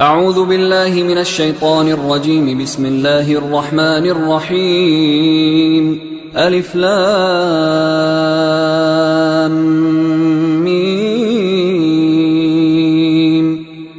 أعوذ بالله من الشيطان الرجيم. بسم الله الرحمن الرحيم. ألف لام ميم.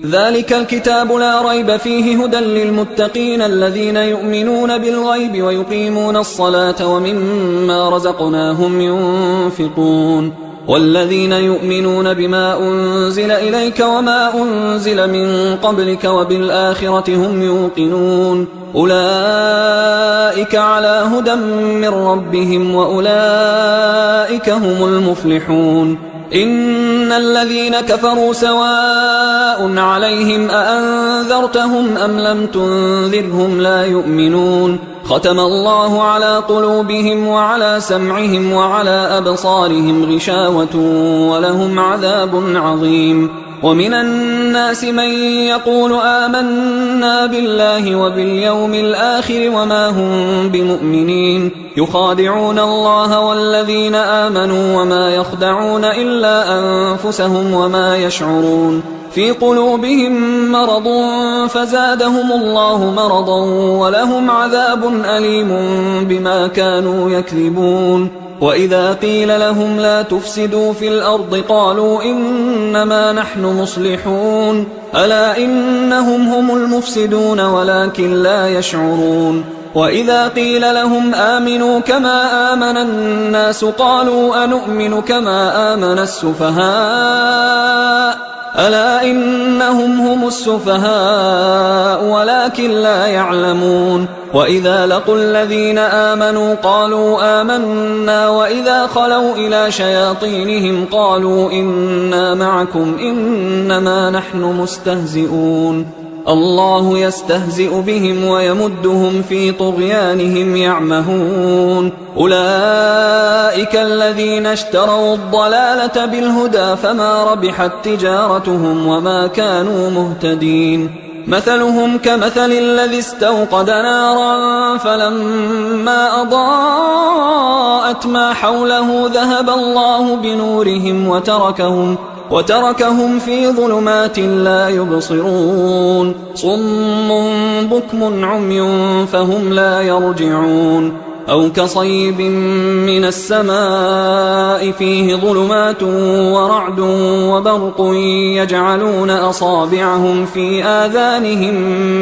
ذلك الكتاب لا ريب فيه هدى للمتقين الذين يؤمنون بالغيب ويقيمون الصلاة ومما رزقناهم ينفقون والذين يؤمنون بما أنزل إليك وما أنزل من قبلك وبالآخرة هم يوقنون أولئك على هدى من ربهم وأولئك هم المفلحون. إن الذين كفروا سواء عليهم أأنذرتهم أم لم تنذرهم لا يؤمنون. ختم الله على قلوبهم وعلى سمعهم وعلى أبصارهم غشاوة ولهم عذاب عظيم. ومن الناس من يقول آمنا بالله وباليوم الآخر وما هم بمؤمنين يخادعون الله والذين آمنوا وما يخدعون إلا أنفسهم وما يشعرون. في قلوبهم مرض فزادهم الله مرضا ولهم عذاب أليم بما كانوا يكذبون. وإذا قيل لهم لا تفسدوا في الأرض قالوا إنما نحن مصلحون ألا إنهم هم المفسدون ولكن لا يشعرون. وإذا قيل لهم آمنوا كما آمن الناس قالوا أنؤمن كما آمن السفهاء ألا إنهم هم السفهاء ولكن لا يعلمون. وإذا لقوا الذين آمنوا قالوا آمنا وإذا خلوا إلى شياطينهم قالوا إنا معكم إنما نحن مستهزئون. الله يستهزئ بهم ويمدهم في طغيانهم يعمهون. أولئك الذين اشتروا الضلالة بالهدى فما ربحت تجارتهم وما كانوا مهتدين. مثلهم كمثل الذي استوقد نارا فلما أضاءت ما حوله ذهب الله بنورهم وتركهم في ظلمات لا يبصرون. صم بكم عمي فهم لا يرجعون. أو كصيب من السماء فيه ظلمات ورعد وبرق يجعلون أصابعهم في آذانهم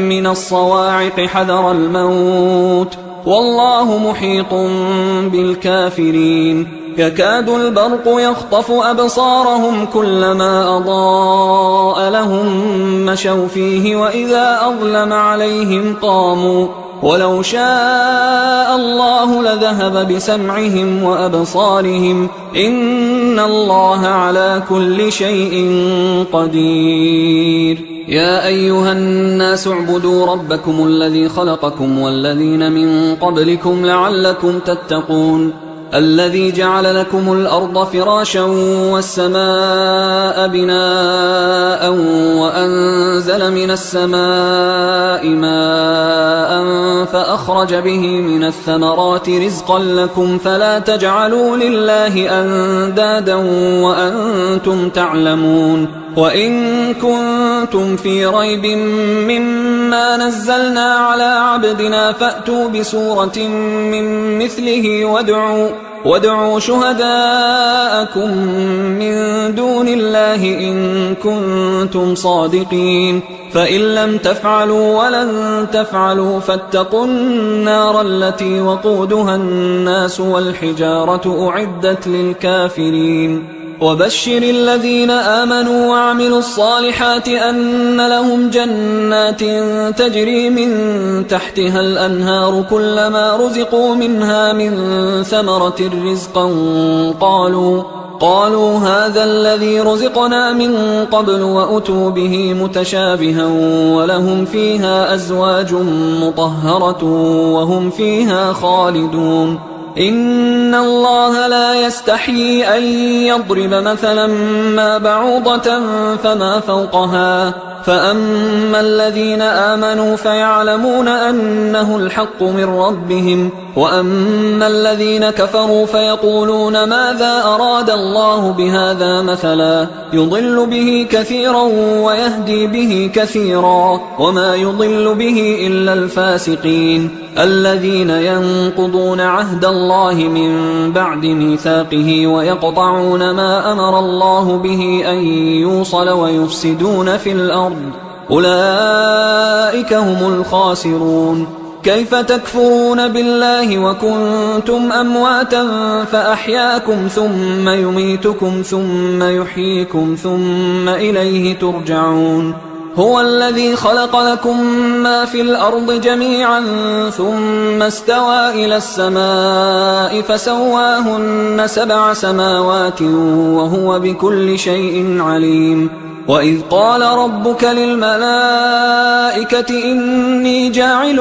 من الصواعق حذر الموت والله محيط بالكافرين. يكاد البرق يخطف أبصارهم كلما أضاء لهم مشوا فيه وإذا أظلم عليهم قاموا ولو شاء الله لذهب بسمعهم وأبصارهم إن الله على كل شيء قدير. يا أيها الناس اعبدوا ربكم الذي خلقكم والذين من قبلكم لعلكم تتقون. الذي جعل لكم الأرض فراشا والسماء بناء وأنزل من السماء ماء فأخرج به من الثمرات رزقا لكم فلا تجعلوا لله أندادا وأنتم تعلمون. وإن كنتم في ريب مما نزلنا على عبدنا فأتوا بسورة من مثله وادعوا شهداءكم من دون الله إن كنتم صادقين. فإن لم تفعلوا ولن تفعلوا فاتقوا النار التي وقودها الناس والحجارة أعدت للكافرين. وبشر الذين آمنوا وعملوا الصالحات أن لهم جنات تجري من تحتها الأنهار كلما رزقوا منها من ثمرة رزقا قالوا هذا الذي رزقنا من قبل وأتوا به متشابها ولهم فيها أزواج مطهرة وهم فيها خالدون. إن الله لا يستحيي أن يضرب مثلا ما بعوضة فما فوقها فأما الذين آمنوا فيعلمون أنه الحق من ربهم، وأما الذين كفروا فيقولون ماذا أراد الله بهذا مثلا يضل به كثيرا ويهدي به كثيرا وما يضل به إلا الفاسقين الذين ينقضون عهد الله من بعد ميثاقه ويقطعون ما أمر الله به أن يوصل ويفسدون في الأرض أولئك هم الخاسرون. كيف تكفرون بالله وكنتم أمواتا فأحياكم ثم يميتكم ثم يحييكم ثم إليه ترجعون. هو الذي خلق لكم ما في الأرض جميعا ثم استوى إلى السماء فسواهن 7 سماوات وهو بكل شيء عليم. وإذ قال ربك للملائكة إني جاعل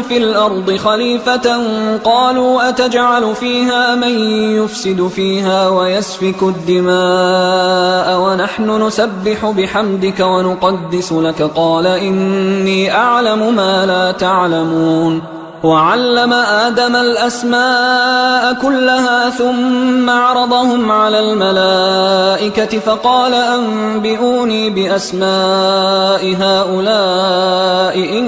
في الأرض خليفة قالوا أتجعل فيها من يفسد فيها ويسفك الدماء ونحن نسبح بحمدك ونقدس لك قال إني أعلم ما لا تعلمون. وعلم آدم الأسماء كلها ثم عرضهم على الملائكة فقال أنبئوني بأسماء هؤلاء إن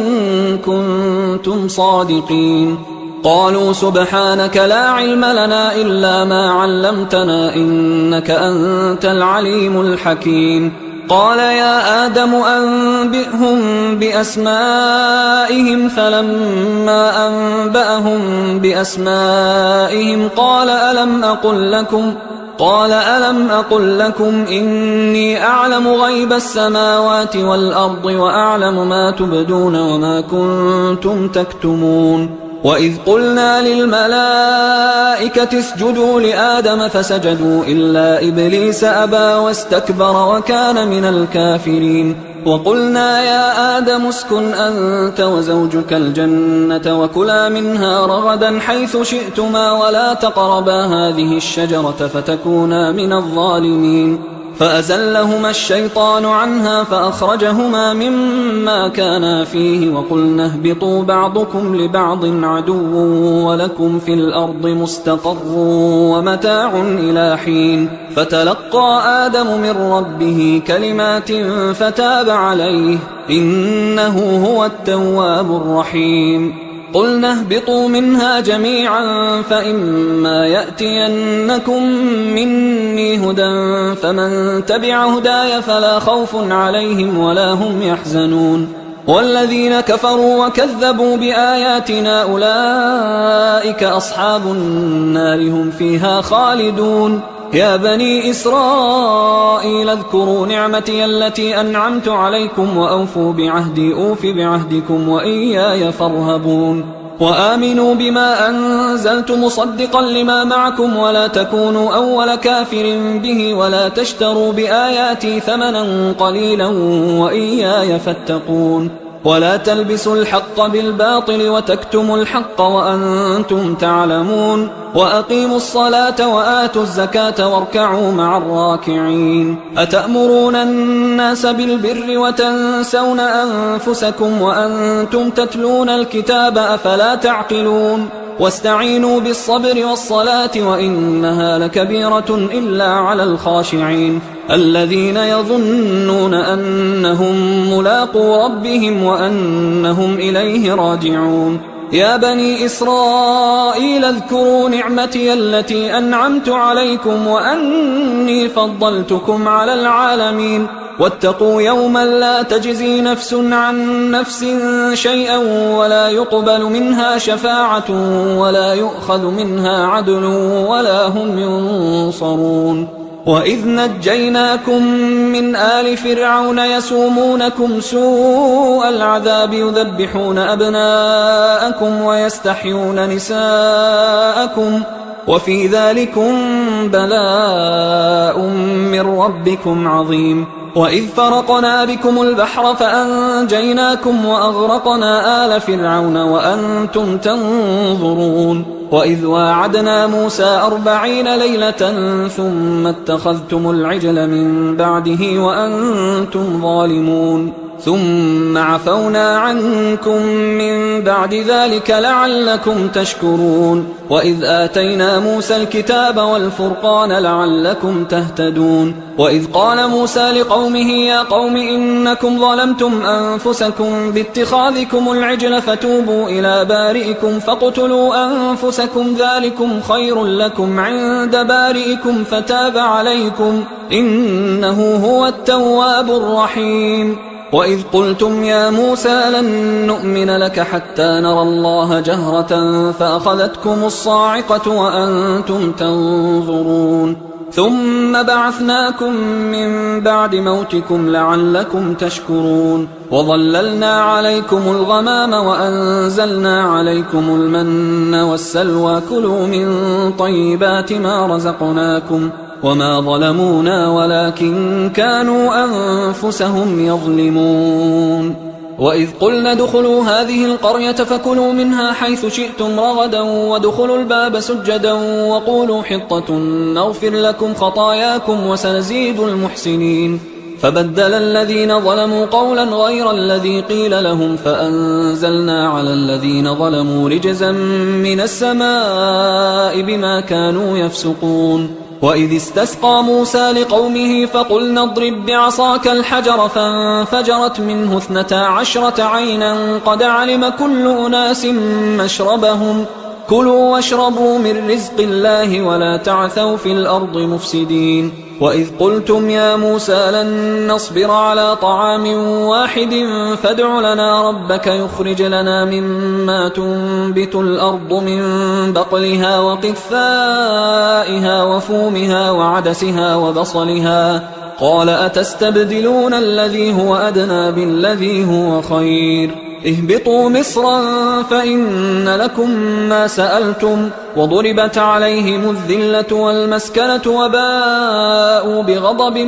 كنتم صادقين. قالوا سبحانك لا علم لنا إلا ما علمتنا إنك أنت العليم الحكيم. قال يا آدم أنبئهم بأسمائهم فلما أنبأهم بأسمائهم قال ألم أقل لكم إني أعلم غيب السماوات والأرض وأعلم ما تبدون وما كنتم تكتمون. وإذ قلنا للملائكة اسجدوا لآدم فسجدوا إلا إبليس أبى واستكبر وكان من الكافرين. وقلنا يا آدم اسكن أنت وزوجك الجنة وكلا منها رغدا حيث شئتما ولا تقربا هذه الشجرة فتكونا من الظالمين. فأزلهما الشيطان عنها فأخرجهما مما كانا فيه وقلنا اهبطوا بعضكم لبعض عدو ولكم في الأرض مستقر ومتاع إلى حين. فتلقى آدم من ربه كلمات فتاب عليه إنه هو التواب الرحيم. قلنا اهبطوا منها جميعا فإما يأتينكم مني هدى فمن تبع هداي فلا خوف عليهم ولا هم يحزنون. والذين كفروا وكذبوا بآياتنا أولئك أصحاب النار هم فيها خالدون. يا بني إسرائيل اذكروا نعمتي التي أنعمت عليكم وأوفوا بعهدي أوف بعهدكم وإياي فارهبون. وآمنوا بما أنزلت مصدقا لما معكم ولا تكونوا أول كافر به ولا تشتروا بآياتي ثمنا قليلا وإياي فاتقون. ولا تلبسوا الحق بالباطل وتكتموا الحق وأنتم تعلمون. وأقيموا الصلاة وآتوا الزكاة واركعوا مع الراكعين. أتأمرون الناس بالبر وتنسون أنفسكم وأنتم تتلون الكتاب أفلا تعقلون. واستعينوا بالصبر والصلاة وإنها لكبيرة إلا على الخاشعين الذين يظنون أنهم ملاقو ربهم وأنهم إليه راجعون. يا بني إسرائيل اذكروا نعمتي التي أنعمت عليكم وأني فضلتكم على العالمين. واتقوا يوما لا تجزي نفس عن نفس شيئا ولا يقبل منها شفاعة ولا يؤخذ منها عدل ولا هم ينصرون. وإذ نجيناكم من آل فرعون يسومونكم سوء العذاب يذبحون أبناءكم ويستحيون نساءكم وفي ذلكم بلاء من ربكم عظيم. وإذ فرقنا بكم البحر فأنجيناكم وأغرقنا آل فرعون وأنتم تنظرون. وإذ واعدنا موسى 40 ليلة ثم اتخذتم العجل من بعده وأنتم ظالمون. ثم عفونا عنكم من بعد ذلك لعلكم تشكرون وإذ آتينا موسى الكتاب والفرقان لعلكم تهتدون وإذ قال موسى لقومه يا قوم إنكم ظلمتم أنفسكم باتخاذكم العجل فتوبوا إلى بارئكم فاقتلوا أنفسكم ذلكم خير لكم عند بارئكم فتاب عليكم إنه هو التواب الرحيم وإذ قلتم يا موسى لن نؤمن لك حتى نرى الله جهرة فأخذتكم الصاعقة وأنتم تنظرون ثم بعثناكم من بعد موتكم لعلكم تشكرون وظللنا عليكم الغمام وأنزلنا عليكم المن والسلوى كلوا من طيبات ما رزقناكم وما ظلمونا ولكن كانوا أنفسهم يظلمون وإذ قلنا ادخلوا هذه القرية فكلوا منها حيث شئتم رغدا وادخلوا الباب سجدا وقولوا حطة نغفر لكم خطاياكم وسنزيد المحسنين فبدل الذين ظلموا قولا غير الذي قيل لهم فأنزلنا على الذين ظلموا رجزا من السماء بما كانوا يفسقون وإذ استسقى موسى لقومه فقلنا اضرب بعصاك الحجر فانفجرت منه 12 عينا قد علم كل أناس مشربهم كلوا واشربوا من رزق الله ولا تعثوا في الأرض مفسدين وإذ قلتم يا موسى لن نصبر على طعام واحد فادع لنا ربك يخرج لنا مما تنبت الأرض من بقلها وقثائها وفومها وعدسها وبصلها قال أتستبدلون الذي هو أدنى بالذي هو خير اهبطوا مصرا فإن لكم ما سألتم وضربت عليهم الذلة والمسكنة وباءوا بغضب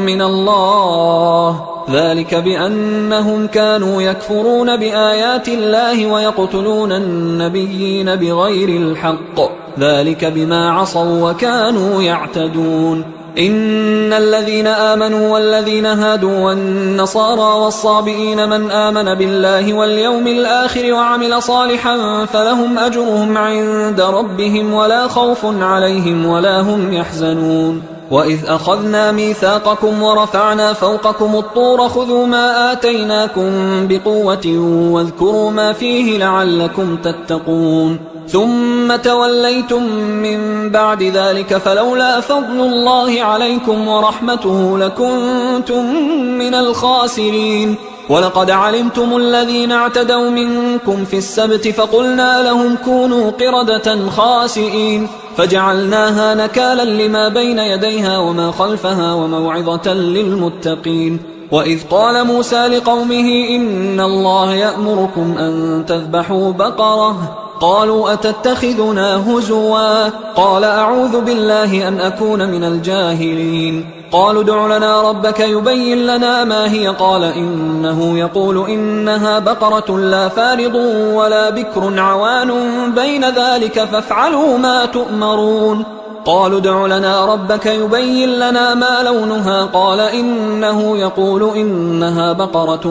من الله ذلك بأنهم كانوا يكفرون بآيات الله ويقتلون النبيين بغير الحق ذلك بما عصوا وكانوا يعتدون إن الذين آمنوا والذين هادوا والنصارى والصابئين من آمن بالله واليوم الآخر وعمل صالحا فلهم أجرهم عند ربهم ولا خوف عليهم ولا هم يحزنون وإذ أخذنا ميثاقكم ورفعنا فوقكم الطور خذوا ما آتيناكم بقوة واذكروا ما فيه لعلكم تتقون ثم توليتم من بعد ذلك فلولا فضل الله عليكم ورحمته لكنتم من الخاسرين ولقد علمتم الذين اعتدوا منكم في السبت فقلنا لهم كونوا قردة خاسئين فجعلناها نكالا لما بين يديها وما خلفها وموعظة للمتقين وإذ قال موسى لقومه إن الله يأمركم أن تذبحوا بقرة قالوا أتتخذنا هزوا قال أعوذ بالله أن أكون من الجاهلين قالوا ادع لنا ربك يبين لنا ما هي قال إنه يقول إنها بقرة لا فارض ولا بكر عوان بين ذلك فافعلوا ما تؤمرون قالوا ادع لنا ربك يبين لنا ما لونها قال إنه يقول إنها بقرة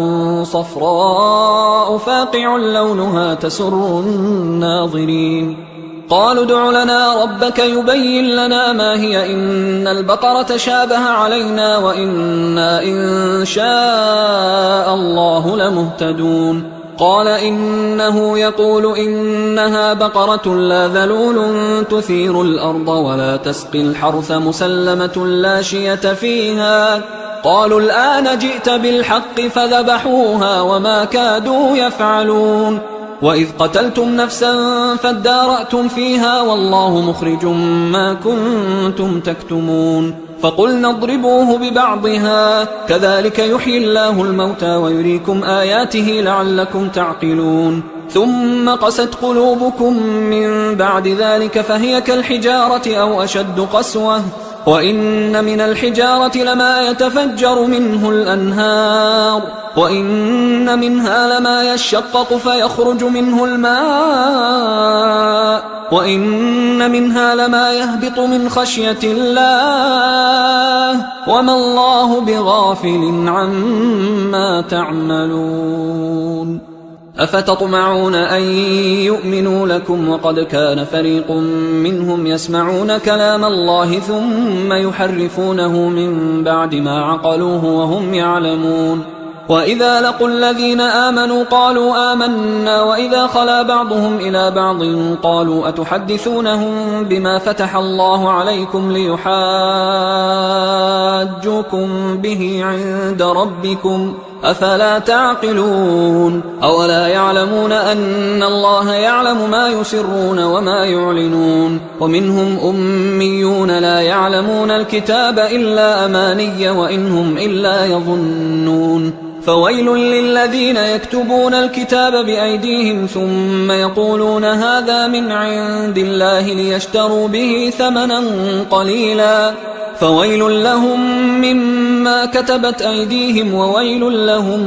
صفراء فاقع لونها تسر الناظرين قالوا ادع لنا ربك يبين لنا ما هي إن البقرة شابه علينا وإنا إن شاء الله لمهتدون قال إنه يقول إنها بقرة لا ذلول تثير الأرض ولا تسقي الحرث مسلمة لا شية فيها قالوا الآن جئت بالحق فذبحوها وما كادوا يفعلون وإذ قتلتم نفسا فادارأتم فيها والله مخرج ما كنتم تكتمون فقلنا اضربوه ببعضها كذلك يحيي الله الموتى ويريكم آياته لعلكم تعقلون ثم قست قلوبكم من بعد ذلك فهي كالحجارة أو أشد قسوة وإن من الحجارة لما يتفجر منه الأنهار وإن منها لما يشقق فيخرج منه الماء وإن منها لما يهبط من خشية الله وما الله بغافل عما تعملون أفتطمعون أن يؤمنوا لكم وقد كان فريق منهم يسمعون كلام الله ثم يحرفونه من بعد ما عقلوه وهم يعلمون وإذا لقوا الذين آمنوا قالوا آمنا وإذا خلا بعضهم إلى بعض قالوا أتحدثونهم بما فتح الله عليكم ليحاجوكم به عند ربكم أفلا تعقلون أولا يعلمون أن الله يعلم ما يسرون وما يعلنون ومنهم أميون لا يعلمون الكتاب إلا أماني وإنهم إلا يظنون فويل للذين يكتبون الكتاب بأيديهم ثم يقولون هذا من عند الله ليشتروا به ثمنا قليلا فويل لهم مما كتبت أيديهم وويل لهم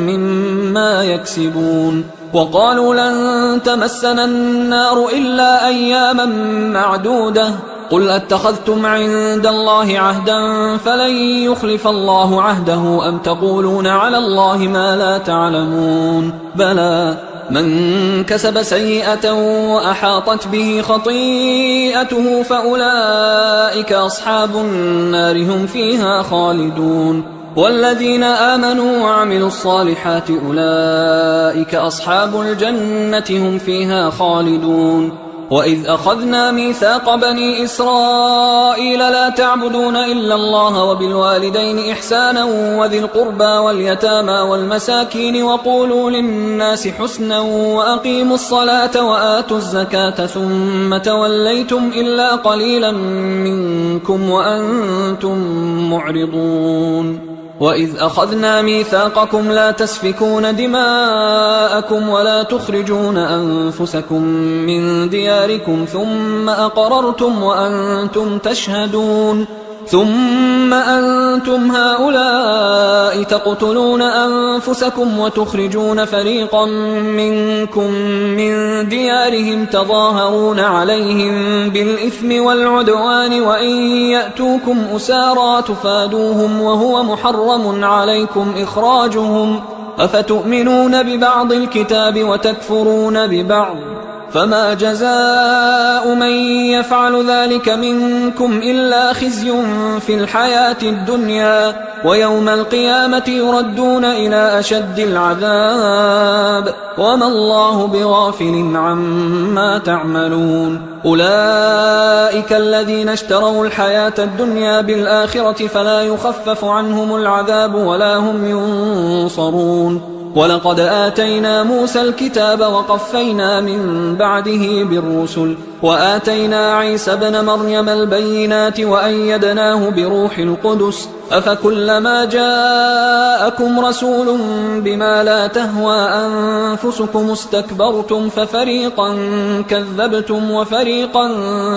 مما يكسبون وقالوا لن تمسنا النار إلا أياما معدودة قل أتخذتم عند الله عهدا فلن يخلف الله عهده أم تقولون على الله ما لا تعلمون بلى من كسب سيئة وأحاطت به خطيئته فأولئك أصحاب النار هم فيها خالدون والذين آمنوا وعملوا الصالحات أولئك أصحاب الجنة هم فيها خالدون وإذ أخذنا ميثاق بني إسرائيل لا تعبدون إلا الله وبالوالدين إحسانا وذي القربى واليتامى والمساكين وقولوا للناس حسنا وأقيموا الصلاة وآتوا الزكاة ثم توليتم إلا قليلا منكم وأنتم معرضون وإذ أخذنا ميثاقكم لا تسفكون دماءكم ولا تخرجون أنفسكم من دياركم ثم أقررتم وأنتم تشهدون ثم أنتم هؤلاء تقتلون أنفسكم وتخرجون فريقا منكم من ديارهم تظاهرون عليهم بالإثم والعدوان وإن يأتوكم أسارى تفادوهم وهو محرم عليكم إخراجهم أفتؤمنون ببعض الكتاب وتكفرون ببعض فما جزاء من يفعل ذلك منكم إلا خزي في الحياة الدنيا ويوم القيامة يردون إلى أشد العذاب وما الله بغافل عما تعملون أولئك الذين اشتروا الحياة الدنيا بالآخرة فلا يخفف عنهم العذاب ولا هم ينصرون ولقد آتينا موسى الكتاب وقفينا من بعده بالرسل وآتينا عيسى ابن مريم البينات وأيدناه بروح القدس أفكلما جاءكم رسول بما لا تهوى أنفسكم استكبرتم ففريقا كذبتم وفريقا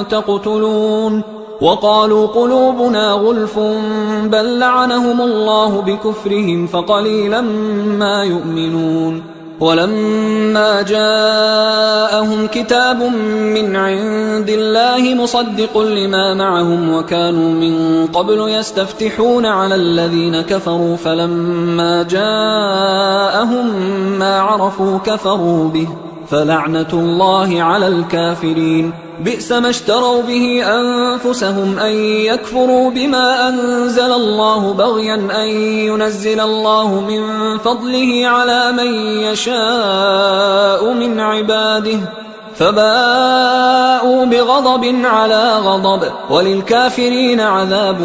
تقتلون وقالوا قلوبنا غلف بل لعنهم الله بكفرهم فقليلا ما يؤمنون ولما جاءهم كتاب من عند الله مصدق لما معهم وكانوا من قبل يستفتحون على الذين كفروا فلما جاءهم ما عرفوا كفروا به فلعنة الله على الكافرين بئس ما اشتروا به أنفسهم أن يكفروا بما أنزل الله بغيا أن ينزل الله من فضله على من يشاء من عباده فباءوا بغضب على غضب وللكافرين عذاب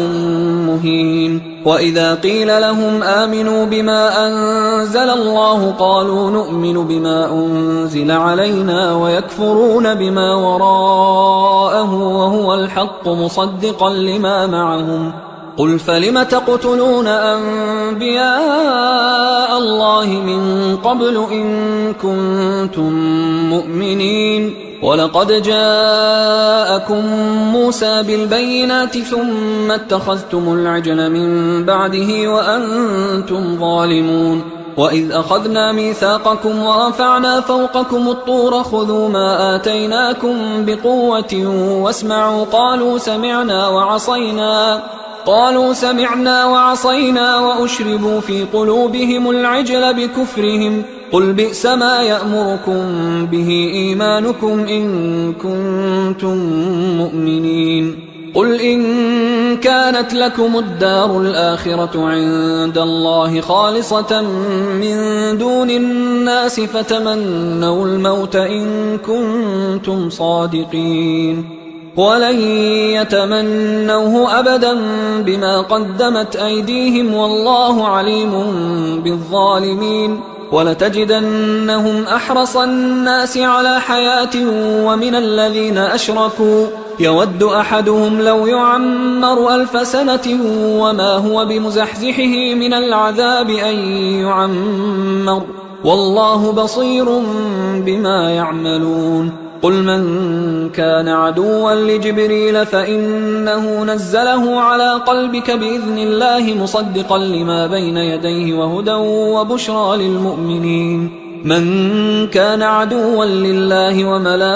مهين وإذا قيل لهم آمنوا بما أنزل الله قالوا نؤمن بما أنزل علينا ويكفرون بما وراءه وهو الحق مصدقا لما معهم قل فلم تقتلون أنبياء الله من قبل إن كنتم مؤمنين ولقد جاءكم موسى بالبينات ثم اتخذتم العجل من بعده وأنتم ظالمون وإذ أخذنا ميثاقكم ورفعنا فوقكم الطور خذوا ما آتيناكم بقوة واسمعوا قالوا سمعنا وعصينا وأشربوا في قلوبهم العجل بكفرهم قل بئس ما يأمركم به إيمانكم إن كنتم مؤمنين قل إن كانت لكم الدار الآخرة عند الله خالصة من دون الناس فتمنوا الموت إن كنتم صادقين ولن يتمنوه أبدا بما قدمت أيديهم والله عليم بالظالمين ولتجدنهم أحرص الناس على حياة ومن الذين أشركوا يود أحدهم لو يعمر 1000 سنة وما هو بمزحزحه من العذاب أن يعمر والله بصير بما يعملون قل من كان عدوا لجبريل فإنه نزله على قلبك بإذن الله مصدقا لما بين يديه وهدى وبشرى للمؤمنين من كان عدوا لله وملائكته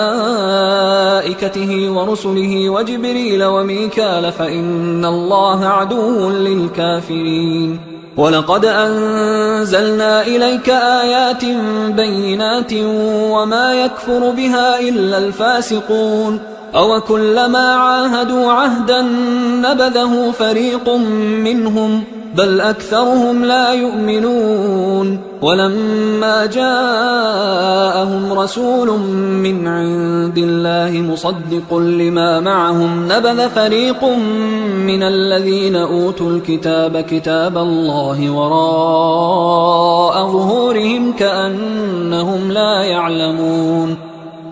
ورسله وجبريل وميكال فإن الله عدو للكافرين ولقد أنزلنا إليك آيات بينات وما يكفر بها إلا الفاسقون أوكلما عاهدوا عهدا نبذه فريق منهم بل أكثرهم لا يؤمنون ولما جاءهم رسول من عند الله مصدق لما معهم نبذ فريق من الذين أوتوا الكتاب كتاب الله وراء ظهورهم كأنهم لا يعلمون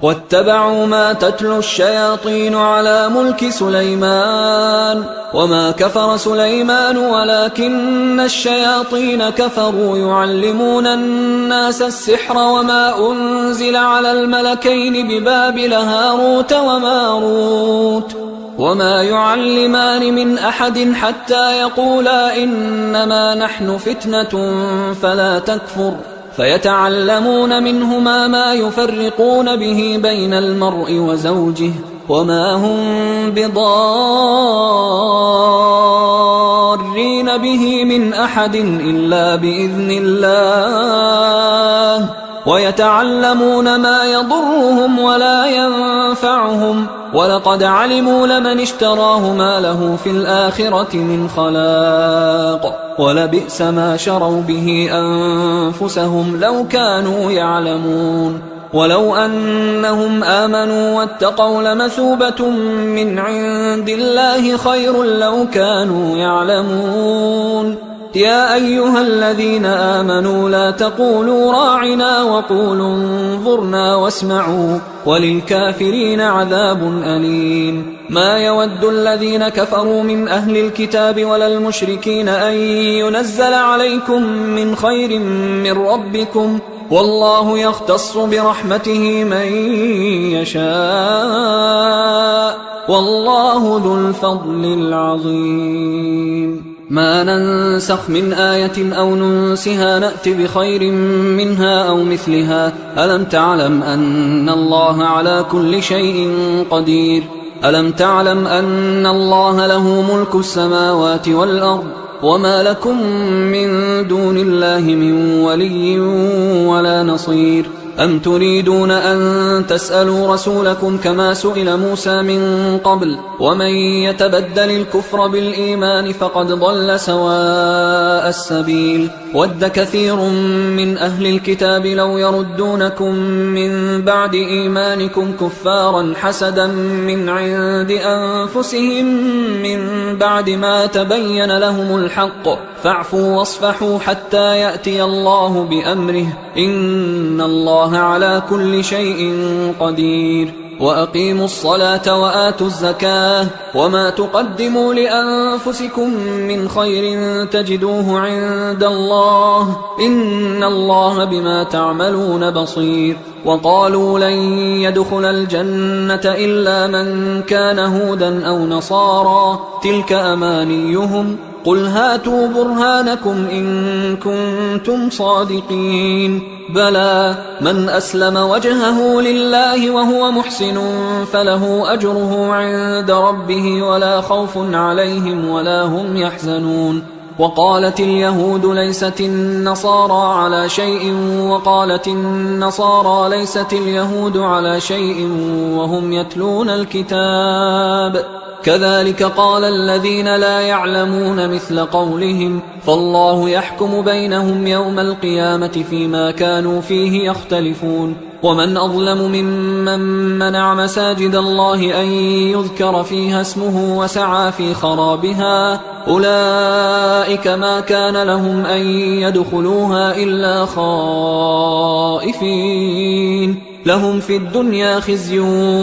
واتبعوا ما تتلو الشياطين على ملك سليمان وما كفر سليمان ولكن الشياطين كفروا يعلمون الناس السحر وما أنزل على الملكين ببابل هاروت وماروت وما يعلمان من أحد حتى يقولا إنما نحن فتنة فلا تكفر فيتعلمون منهما ما يفرقون به بين المرء وزوجه وما هم بضارين به من أحد إلا بإذن الله ويتعلمون ما يضرهم ولا ينفعهم ولقد علموا لمن اشتراه ما له في الآخرة من خلاق ولبئس ما شروا به أنفسهم لو كانوا يعلمون ولو أنهم آمنوا واتقوا لمثوبة من عند الله خير لو كانوا يعلمون يا أيها الذين آمنوا لا تقولوا راعنا وقولوا انظرنا واسمعوا وللكافرين عذاب أليم ما يود الذين كفروا من أهل الكتاب ولا المشركين أن ينزل عليكم من خير من ربكم والله يختص برحمته من يشاء والله ذو الفضل العظيم ما ننسخ من آية أو ننسها نأت بخير منها أو مثلها ألم تعلم أن الله على كل شيء قدير ألم تعلم أن الله له ملك السماوات والأرض وما لكم من دون الله من ولي ولا نصير أم تريدون أن تسألوا رسولكم كما سئل موسى من قبل ومن يتبدل الكفر بالإيمان فقد ضل سواء السبيل ود كثير من أهل الكتاب لو يردونكم من بعد إيمانكم كفارا حسدا من عند أنفسهم من بعد ما تبين لهم الحق فاعفوا واصفحوا حتى يأتي الله بأمره إن الله على كل شيء قدير وأقيموا الصلاة وآتوا الزكاة وما تقدموا لأنفسكم من خير تجدوه عند الله إن الله بما تعملون بصير وقالوا لن يدخل الجنة إلا من كان هودا أو نصارى تلك أمانيهم قل هاتوا برهانكم إن كنتم صادقين بلى من أسلم وجهه لله وهو محسن فله أجره عند ربه ولا خوف عليهم ولا هم يحزنون وقالت اليهود ليست النصارى على شيء وقالت النصارى ليست اليهود على شيء وهم يتلون الكتاب كذلك قال الذين لا يعلمون مثل قولهم فالله يحكم بينهم يوم القيامة فيما كانوا فيه يختلفون ومن أظلم ممن منع مساجد الله أن يذكر فيها اسمه وسعى في خرابها أولئك ما كان لهم أن يدخلوها إلا خائفين لهم في الدنيا خزي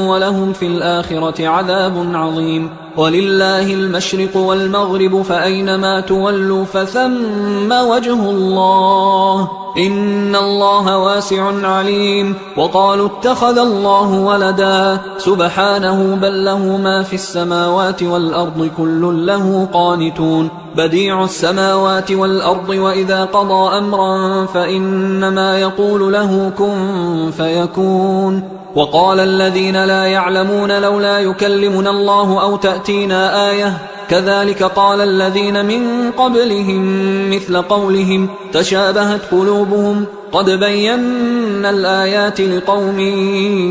ولهم في الآخرة عذاب عظيم ولله المشرق والمغرب فأينما تولوا فثم وجه الله إن الله واسع عليم وقالوا اتخذ الله ولدا سبحانه بل له ما في السماوات والأرض كل له قانتون بديع السماوات والأرض وإذا قضى أمرا فإنما يقول له كن فيكون وقال الذين لا يعلمون لولا يكلمنا الله أو تأتينا آية كذلك قال الذين من قبلهم مثل قولهم تشابهت قلوبهم قد بينا الآيات لقوم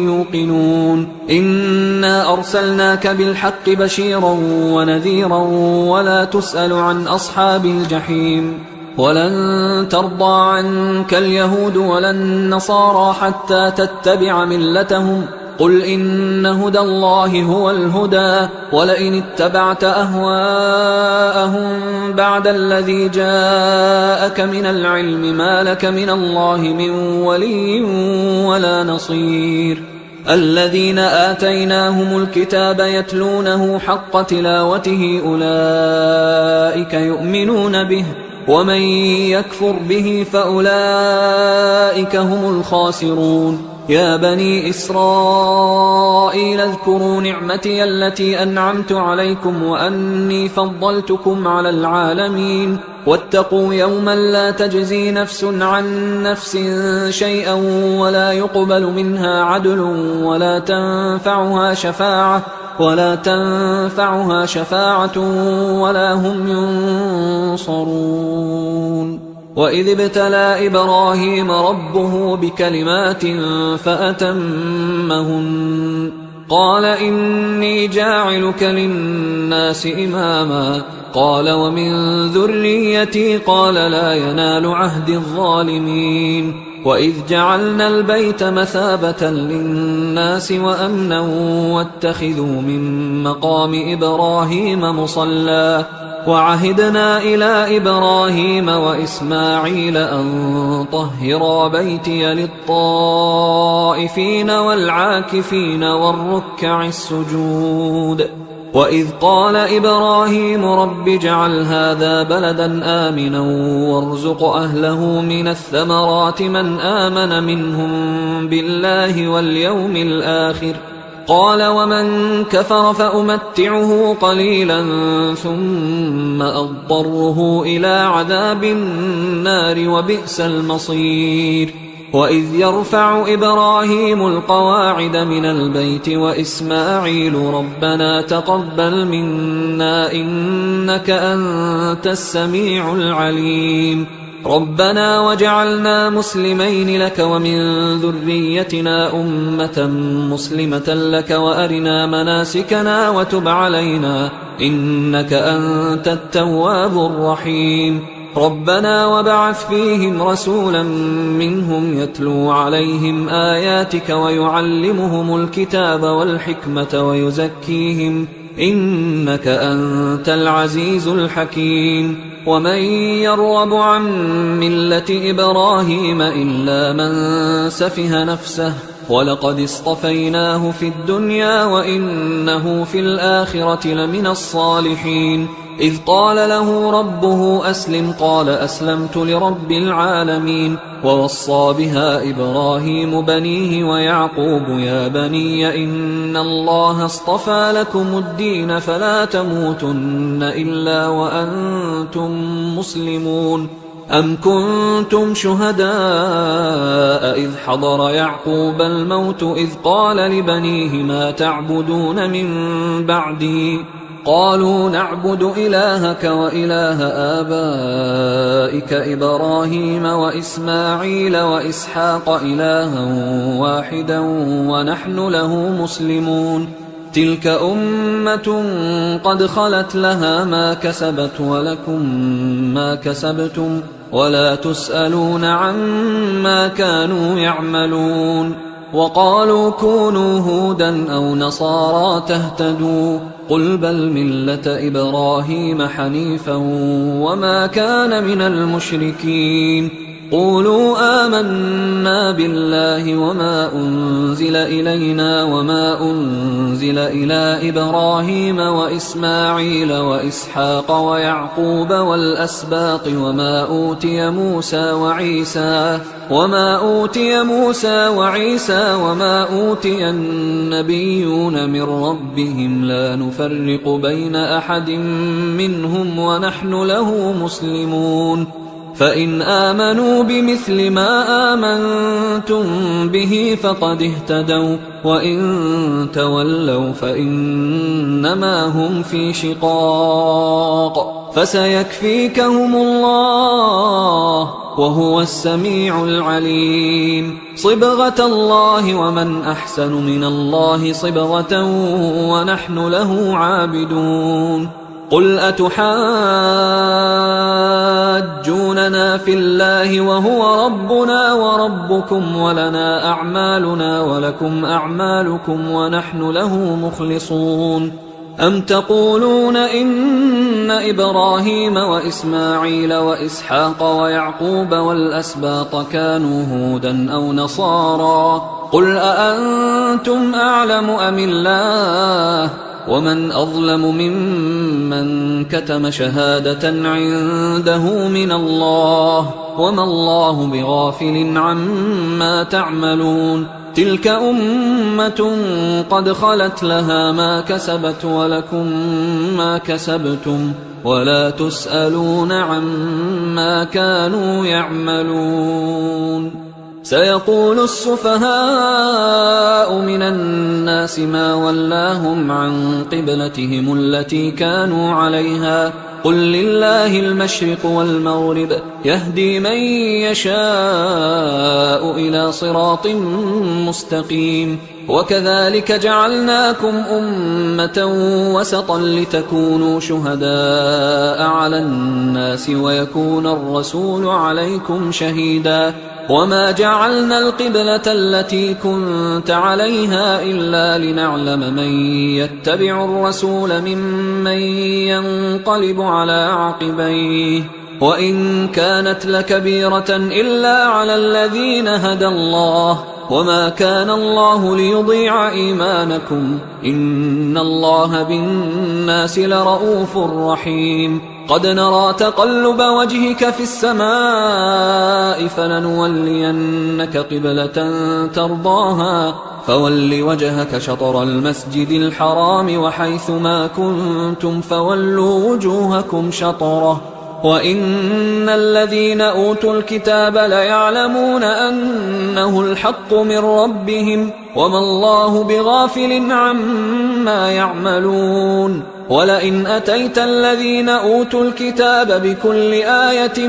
يوقنون إنا أرسلناك بالحق بشيرا ونذيرا ولا تسأل عن أصحاب الجحيم ولن ترضى عنك اليهود ولا النصارى حتى تتبع ملتهم قل إن هدى الله هو الهدى ولئن اتبعت أهواءهم بعد الذي جاءك من العلم ما لك من الله من ولي ولا نصير الذين آتيناهم الكتاب يتلونه حق تلاوته أولئك يؤمنون به ومن يكفر به فأولئك هم الخاسرون يا بني إسرائيل اذكروا نعمتي التي أنعمت عليكم وأني فضلتكم على العالمين واتقوا يوما لا تجزي نفس عن نفس شيئا ولا يقبل منها عدل ولا تنفعها شفاعة ولا هم ينصرون وإذ ابتلى إبراهيم ربه بكلمات فأتمهن قال إني جاعلك للناس إماما قال ومن ذريتي قال لا ينال عهد الظالمين وإذ جعلنا البيت مثابة للناس وأمنا واتخذوا من مقام إبراهيم مصلى وعهدنا إلى إبراهيم وإسماعيل أن طهرا بيتي للطائفين والعاكفين والركع السجود وإذ قال إبراهيم رب اجعل هذا بلدا آمنا وارزق أهله من الثمرات من آمن منهم بالله واليوم الآخر قال ومن كفر فأمتعه قليلا ثم أضطره إلى عذاب النار وبئس المصير وإذ يرفع إبراهيم القواعد من البيت وإسماعيل ربنا تقبل منا إنك أنت السميع العليم ربنا وجعلنا مسلمين لك ومن ذريتنا أمة مسلمة لك وأرنا مناسكنا وتب علينا إنك أنت التواب الرحيم ربنا وبعث فيهم رسولا منهم يتلو عليهم آياتك ويعلمهم الكتاب والحكمة ويزكيهم إنك أنت العزيز الحكيم ومن يرغب عن ملة إبراهيم إلا من سفه نفسه ولقد اصطفيناه في الدنيا وإنه في الآخرة لمن الصالحين إذ قال له ربه أسلم قال أسلمت لرب العالمين. ووصى بها إبراهيم بنيه ويعقوب يا بني إن الله اصطفى لكم الدين فلا تموتن إلا وأنتم مسلمون. أم كنتم شهداء إذ حضر يعقوب الموت إذ قال لبنيه ما تعبدون من بعدي قالوا نعبد إلهك وإله آبائك إبراهيم وإسماعيل وإسحاق إلها واحدا ونحن له مسلمون. تلك أمة قد خلت لها ما كسبت ولكم ما كسبتم ولا تسألون عما كانوا يعملون. وقالوا كونوا هودا أو نصارى تهتدوا قل بل ملة إبراهيم حنيفا وما كان من المشركين. قولوا آمنا بالله وما أنزل إلينا وما أنزل إلى إبراهيم وإسماعيل وإسحاق ويعقوب والأسباط وما أوتي موسى وعيسى وما أوتي النبيون من ربهم لا نفرق بين أحد منهم ونحن له مسلمون. فإن آمنوا بمثل ما آمنتم به فقد اهتدوا وإن تولوا فإنما هم في شقاق فسيكفيكهم الله وهو السميع العليم. صبغة الله ومن أحسن من الله صبغة ونحن له عابدون. قل أتحاجوننا في الله وهو ربنا وربكم ولنا أعمالنا ولكم أعمالكم ونحن له مخلصون. أم تقولون إن إبراهيم وإسماعيل وإسحاق ويعقوب والأسباط كانوا هودا أو نصارى قل أأنتم أعلم أم الله ومن أظلم ممن كتم شهادة عنده من الله وما الله بغافل عما تعملون. تلك أمة قد خلت لها ما كسبت ولكم ما كسبتم ولا تسألون عما كانوا يعملون. سيقول السفهاء من الناس ما ولاهم عن قبلتهم التي كانوا عليها قل لله المشرق والمغرب يهدي من يشاء إلى صراط مستقيم. وكذلك جعلناكم أمة وسطا لتكونوا شهداء على الناس ويكون الرسول عليكم شهيدا. وما جعلنا القبلة التي كنت عليها إلا لنعلم من يتبع الرسول ممن ينقلب على عقبيه وإن كانت لكبيرة إلا على الذين هدى الله وما كان الله ليضيع إيمانكم إن الله بالناس لرؤوف رحيم. قد نرى تقلب وجهك في السماء فلنولينك قبلة ترضاها فول وجهك شطر المسجد الحرام وحيث ما كنتم فولوا وجوهكم شطره وإن الذين أوتوا الكتاب ليعلمون أنه الحق من ربهم وما الله بغافل عما يعملون. ولئن أتيت الذين أوتوا الكتاب بكل آية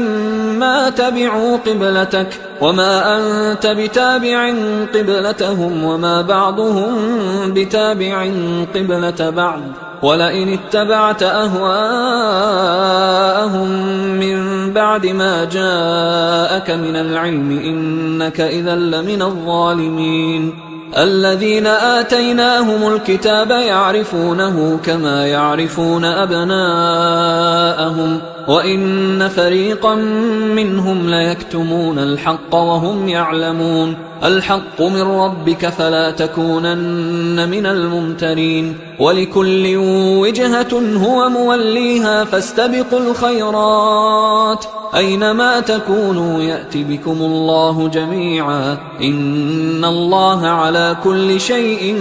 ما تبعوا قبلتك وما أنت بتابع قبلتهم وما بعضهم بتابع قبلة بعض ولئن اتبعت أهواءهم من بعد ما جاءك من العلم إنك إذا لمن الظالمين. الذين آتيناهم الكتاب يعرفونه كما يعرفون أبناءهم وإن فريقا منهم ليكتمون الحق وهم يعلمون. الحق من ربك فلا تكونن من الممترين ولكل وجهة هو موليها فاستبقوا الخيرات أينما تكونوا يأت بكم الله جميعا إن الله على كل شيء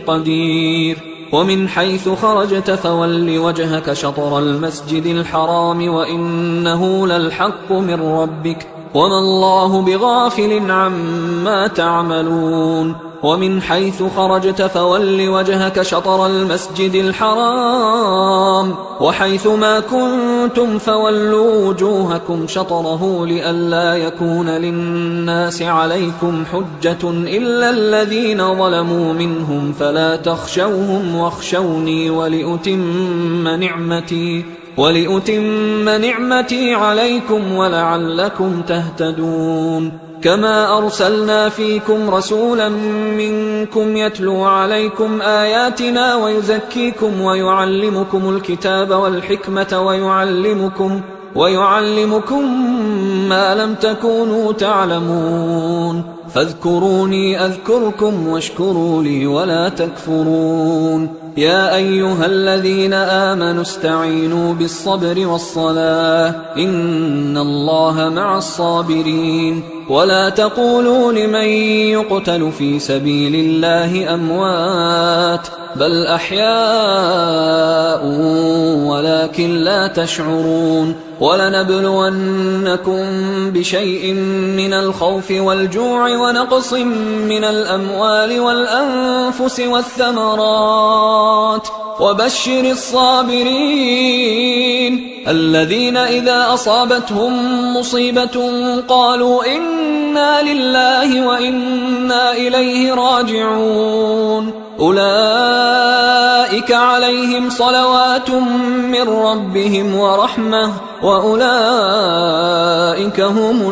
قدير ومن حيث خرجت فول وجهك شطر المسجد الحرام وإنه للحق من ربك وما الله بغافل عما تعملون ومن حيث خرجت فول وجهك شطر المسجد الحرام وحيث ما كنتم فولوا وجوهكم شطره لئلا يكون للناس عليكم حجة إلا الذين ظلموا منهم فلا تخشوهم واخشوني ولأتم نعمتي عليكم ولعلكم تهتدون كما أرسلنا فيكم رسولا منكم يتلو عليكم آياتنا ويزكيكم ويعلمكم الكتاب والحكمة ويعلمكم ما لم تكونوا تعلمون فاذكروني أذكركم واشكروا لي ولا تكفرون يا أيها الذين آمنوا استعينوا بالصبر والصلاة إن الله مع الصابرين ولا تقولوا لمن يقتل في سبيل الله أموات بل أحياء ولكن لا تشعرون ولنبلونكم بشيء من الخوف والجوع ونقص من الأموال والأنفس والثمرات وبشر الصابرين الذين إذا أصابتهم مصيبة قالوا إنا لله وإنا إليه راجعون أولئك عليهم صلوات من ربهم ورحمة وأولئك هم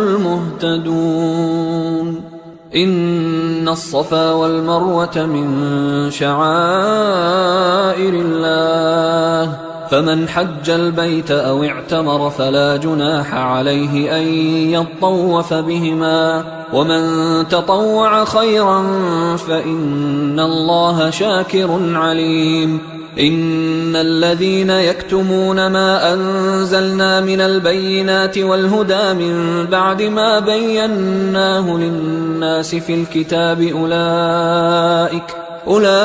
المهتدون إن الصفا والمروة من شعائر الله فمن حج البيت أو اعتمر فلا جناح عليه أن يطوف بهما ومن تطوع خيرا فإن الله شاكر عليم إن الذين يكتمون ما أنزلنا من البينات والهدى من بعد ما بيناه للناس في الكتاب أولئك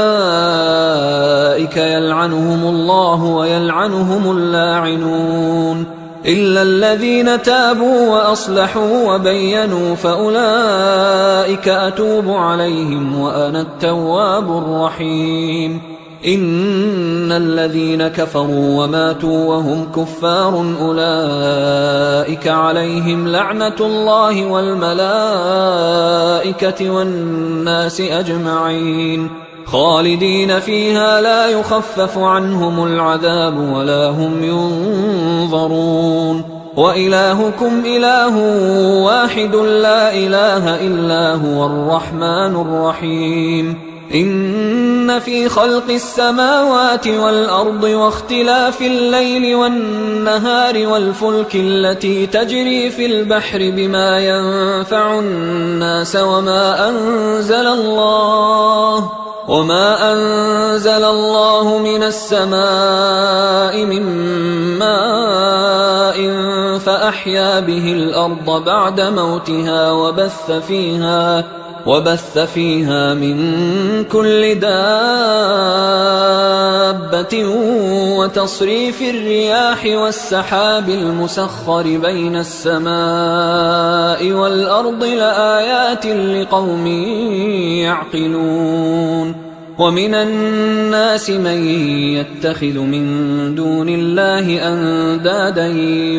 يلعنهم الله ويلعنهم اللاعنون إلا الذين تابوا وأصلحوا وبينوا فأولئك أتوب عليهم وأنا التواب الرحيم إن الذين كفروا وماتوا وهم كفار أولئك عليهم لعنة الله والملائكة والناس أجمعين خالدين فيها لا يخفف عنهم العذاب ولا هم ينظرون وإلهكم إله واحد لا إله إلا هو الرحمن الرحيم إن في خلق السماوات والأرض واختلاف الليل والنهار والفلك التي تجري في البحر بما ينفع الناس وما أنزل الله من السماء من ماء فأحيا به الأرض بعد موتها وبث فيها من كل دابة وتصريف الرياح والسحاب المسخر بين السماء والأرض لآيات لقوم يعقلون ومن الناس من يتخذ من دون الله أندادا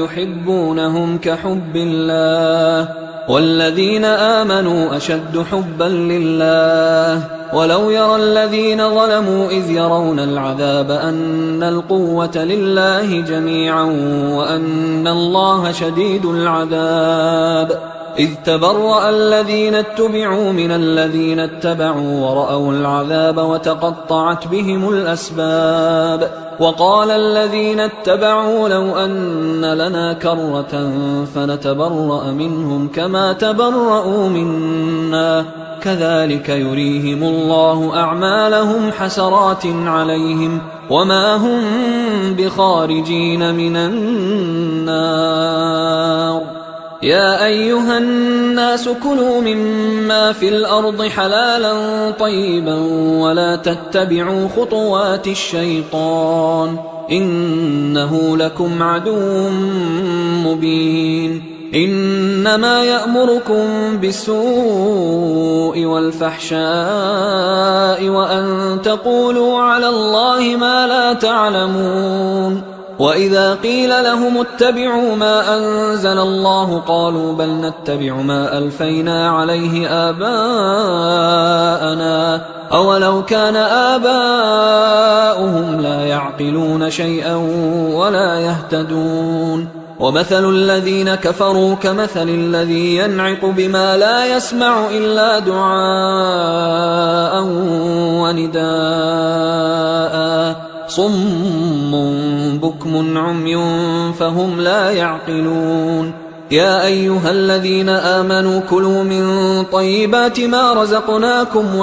يحبونهم كحب الله والذين آمنوا أشد حبا لله ولو يرى الذين ظلموا إذ يرون العذاب أن القوة لله جميعا وأن الله شديد العذاب إذ تبرأ الذين اتبعوا من الذين اتبعوا ورأوا العذاب وتقطعت بهم الأسباب وقال الذين اتبعوا لو أن لنا كرة فنتبرأ منهم كما تبرأوا منا كذلك يريهم الله أعمالهم حسرات عليهم وما هم بخارجين من النار يا أيها الناس كلوا مما في الأرض حلالا طيبا ولا تتبعوا خطوات الشيطان إنه لكم عدو مبين إنما يأمركم بالسوء والفحشاء وأن تقولوا على الله ما لا تعلمون وإذا قيل لهم اتبعوا ما أنزل الله قالوا بل نتبع ما ألفينا عليه آباءنا أولو كان آباؤهم لا يعقلون شيئا ولا يهتدون ومثل الذين كفروا كمثل الذي ينعق بما لا يسمع إلا دعاء ونداء صم بكم عمي فهم لا يعقلون يا أيها الذين آمنوا كلوا من طيبات ما رزقناكم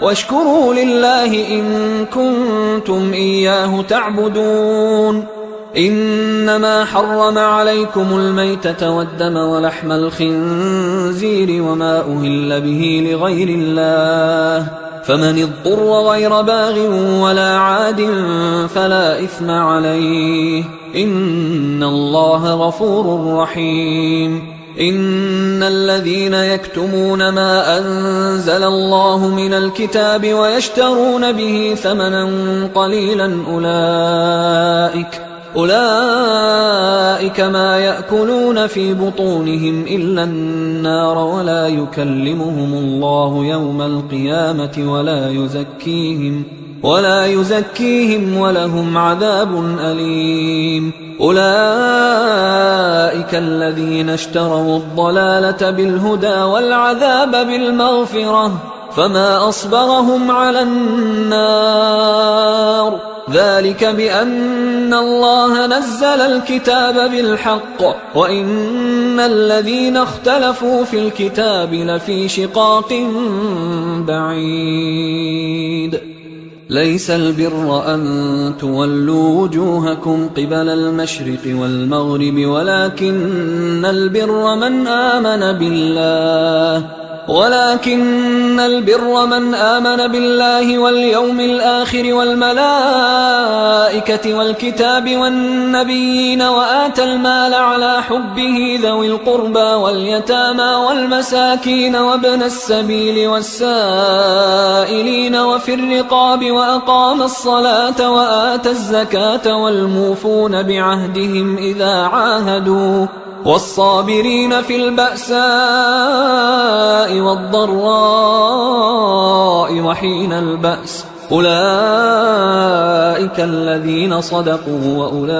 واشكروا لله إن كنتم إياه تعبدون إنما حرم عليكم الميتة والدم ولحم الخنزير وما أهل به لغير الله فمن اضطر غير باغ ولا عاد فلا إثم عليه إن الله غفور رحيم إن الذين يكتمون ما أنزل الله من الكتاب ويشترون به ثمنا قليلا أولئك ما يأكلون في بطونهم إلا النار ولا يكلمهم الله يوم القيامة ولا يزكيهم ولهم عذاب أليم أولئك الذين اشتروا الضلالة بالهدى والعذاب بالمغفرة فما أصبرهم على النار ذلك بأن الله نزل الكتاب بالحق وإن الذين اختلفوا في الكتاب لفي شقاق بعيد ليس البر أن تولوا وجوهكم قبل المشرق والمغرب ولكن البر من آمن بالله واليوم الآخر والملائكة والكتاب والنبيين وآتى المال على حبه ذوي القربى واليتامى والمساكين وابن السبيل والسائلين وفي الرقاب وأقام الصلاة وآتى الزكاة والموفون بعهدهم إذا عاهدوا والصابرين في البأساء والضراء وحين البأس أولئك الذين صدقوا وأولئك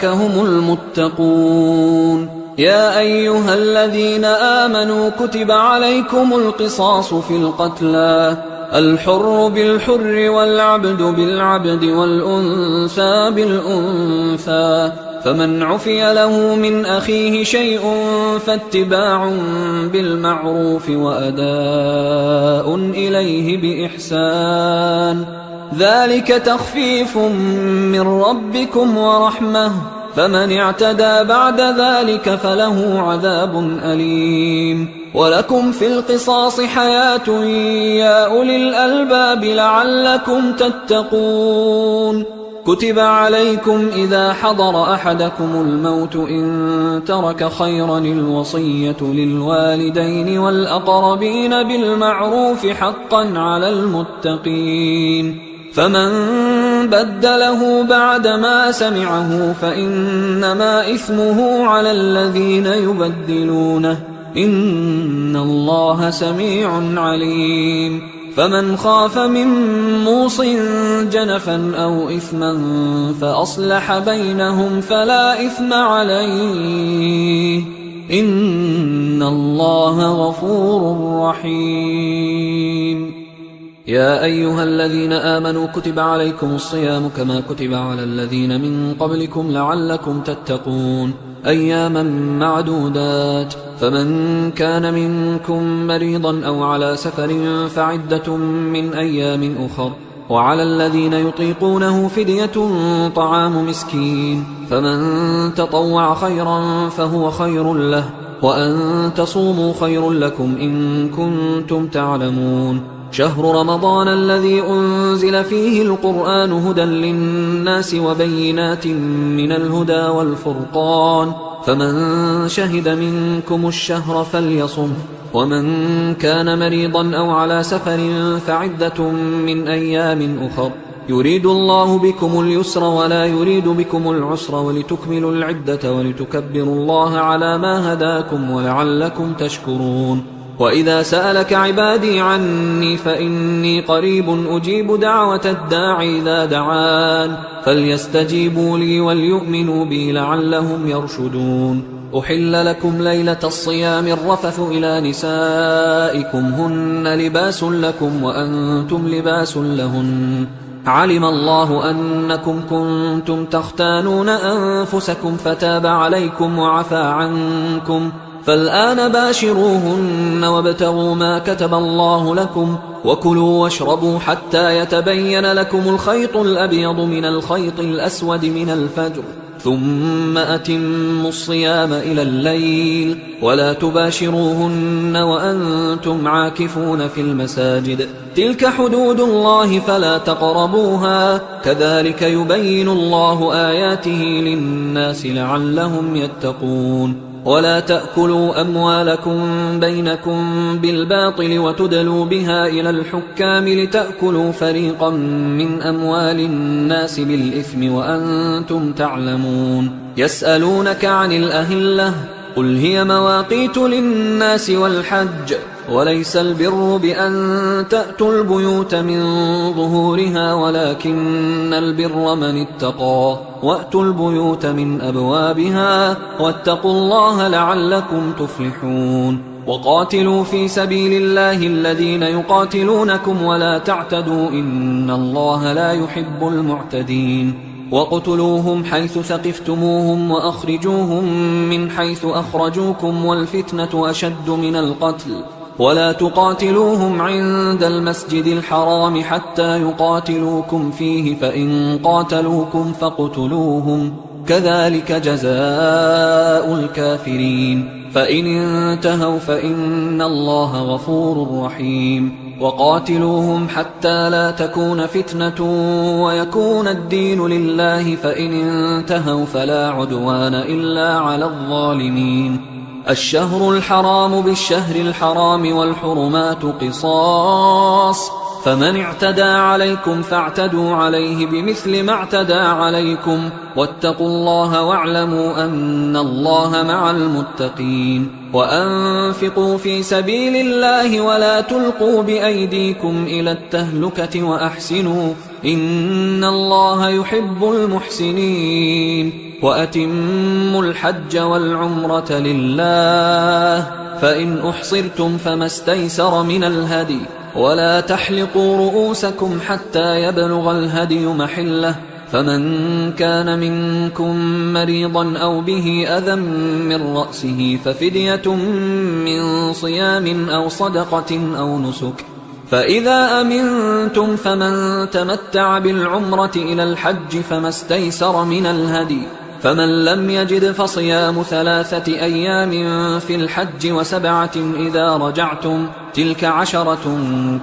هم المتقون يا أيها الذين آمنوا كتب عليكم القصاص في القتلى الحر بالحر والعبد بالعبد والأنثى بالأنثى فمن عفي له من أخيه شيء فاتباع بالمعروف وأداء إليه بإحسان ذلك تخفيف من ربكم ورحمة فمن اعتدى بعد ذلك فله عذاب أليم ولكم في القصاص حياة يا أولي الألباب لعلكم تتقون كتب عليكم إذا حضر أحدكم الموت إن ترك خيرا الوصية للوالدين والأقربين بالمعروف حقا على المتقين فمن بدله بعدما سمعه فإنما إثمه على الذين يبدلونه إن الله سميع عليم فمن خاف من موص جنفا أو إثما فأصلح بينهم فلا إثم عليه إن الله غفور رحيم. يا أيها الذين آمنوا كتب عليكم الصيام كما كتب على الذين من قبلكم لعلكم تتقون أياما معدودات، فمن كان منكم مريضا أو على سفر فعدة من أيام أخر، وعلى الذين يطيقونه فدية طعام مسكين، فمن تطوع خيرا فهو خير له، وأن تصوموا خير لكم إن كنتم تعلمون. شهر رمضان الذي أنزل فيه القرآن هدى للناس وبينات من الهدى والفرقان، فمن شهد منكم الشهر فليصم، ومن كان مريضا أو على سفر فعدة من أيام أخر، يريد الله بكم اليسر ولا يريد بكم العسر ولتكملوا العدة ولتكبروا الله على ما هداكم ولعلكم تشكرون. وإذا سألك عبادي عني فإني قريب أجيب دعوة الداعي إذا دعان، فليستجيبوا لي وليؤمنوا بي لعلهم يرشدون. أحل لكم ليلة الصيام الرفث إلى نسائكم هن لباس لكم وأنتم لباس لهن، علم الله أنكم كنتم تختانون أنفسكم فتاب عليكم وعفى عنكم، فالآن باشروهن وابتغوا ما كتب الله لكم، وكلوا واشربوا حتى يتبين لكم الخيط الأبيض من الخيط الأسود من الفجر، ثم أتموا الصيام إلى الليل، ولا تباشروهن وأنتم عاكفون في المساجد، تلك حدود الله فلا تقربوها، كذلك يبين الله آياته للناس لعلهم يتقون. ولا تأكلوا أموالكم بينكم بالباطل وتدلوا بها إلى الحكام لتأكلوا فريقا من أموال الناس بالإثم وأنتم تعلمون. يسألونك عن الأهلة قل هي مواقيت للناس والحج، وليس البر بأن تأتوا البيوت من ظهورها ولكن البر من اتقى، وأتوا البيوت من أبوابها واتقوا الله لعلكم تفلحون. وقاتلوا في سبيل الله الذين يقاتلونكم ولا تعتدوا إن الله لا يحب المعتدين. وَاقْتُلُوهُمْ حَيْثُ ثَقِفْتُمُوهُمْ وَأَخْرِجُوهُمْ مِنْ حَيْثُ أَخْرَجُوكُمْ وَالْفِتْنَةُ أَشَدُّ مِنَ الْقَتْلِ وَلَا تُقَاتِلُوهُمْ عِندَ الْمَسْجِدِ الْحَرَامِ حَتَّى يُقَاتِلُوكُمْ فِيهِ فَإِنْ قَاتَلُوكُمْ فَاقْتُلُوهُمْ كَذَلِكَ جَزَاءُ الْكَافِرِينَ فَإِنِ انْتَهَوْا فَإِنَّ اللَّهَ غَفُورٌ رَحِيمٌ. وقاتلوهم حتى لا تكون فتنة ويكون الدين لله، فإن انتهوا فلا عدوان إلا على الظالمين. الشهر الحرام بالشهر الحرام والحرمات قصاص، فمن اعتدى عليكم فاعتدوا عليه بمثل ما اعتدى عليكم، واتقوا الله واعلموا أن الله مع المتقين. وأنفقوا في سبيل الله ولا تلقوا بأيديكم إلى التهلكة وأحسنوا إن الله يحب المحسنين. وأتموا الحج والعمرة لله، فإن أحصرتم فما استيسر من الهدي، ولا تحلقوا رؤوسكم حتى يبلغ الهدي محله، فمن كان منكم مريضا أو به أذى من رأسه ففدية من صيام أو صدقة أو نسك، فإذا أمنتم فمن تمتع بالعمرة إلى الحج فما استيسر من الهدي، فمن لم يجد فصيام 3 أيام في الحج و7 إذا رجعتم، تلك 10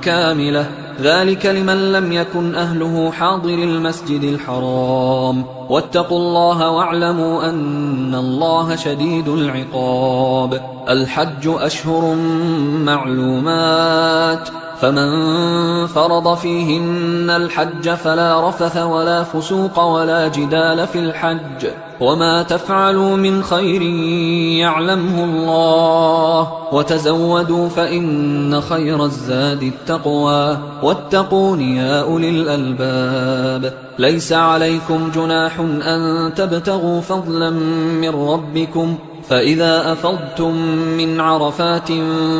كاملة، ذلك لمن لم يكن أهله حاضر المسجد الحرام. واتقوا الله واعلموا أن الله شديد العقاب. الحج أشهر معلومات، فمن فرض فيهن الحج فلا رفث ولا فسوق ولا جدال في الحج وما تفعلوا من خير يعلمه الله وتزودوا فإن خير الزاد التقوى واتقون يا أولي الألباب ليس عليكم جناح أن تبتغوا فضلا من ربكم فإذا أفضتم من عرفات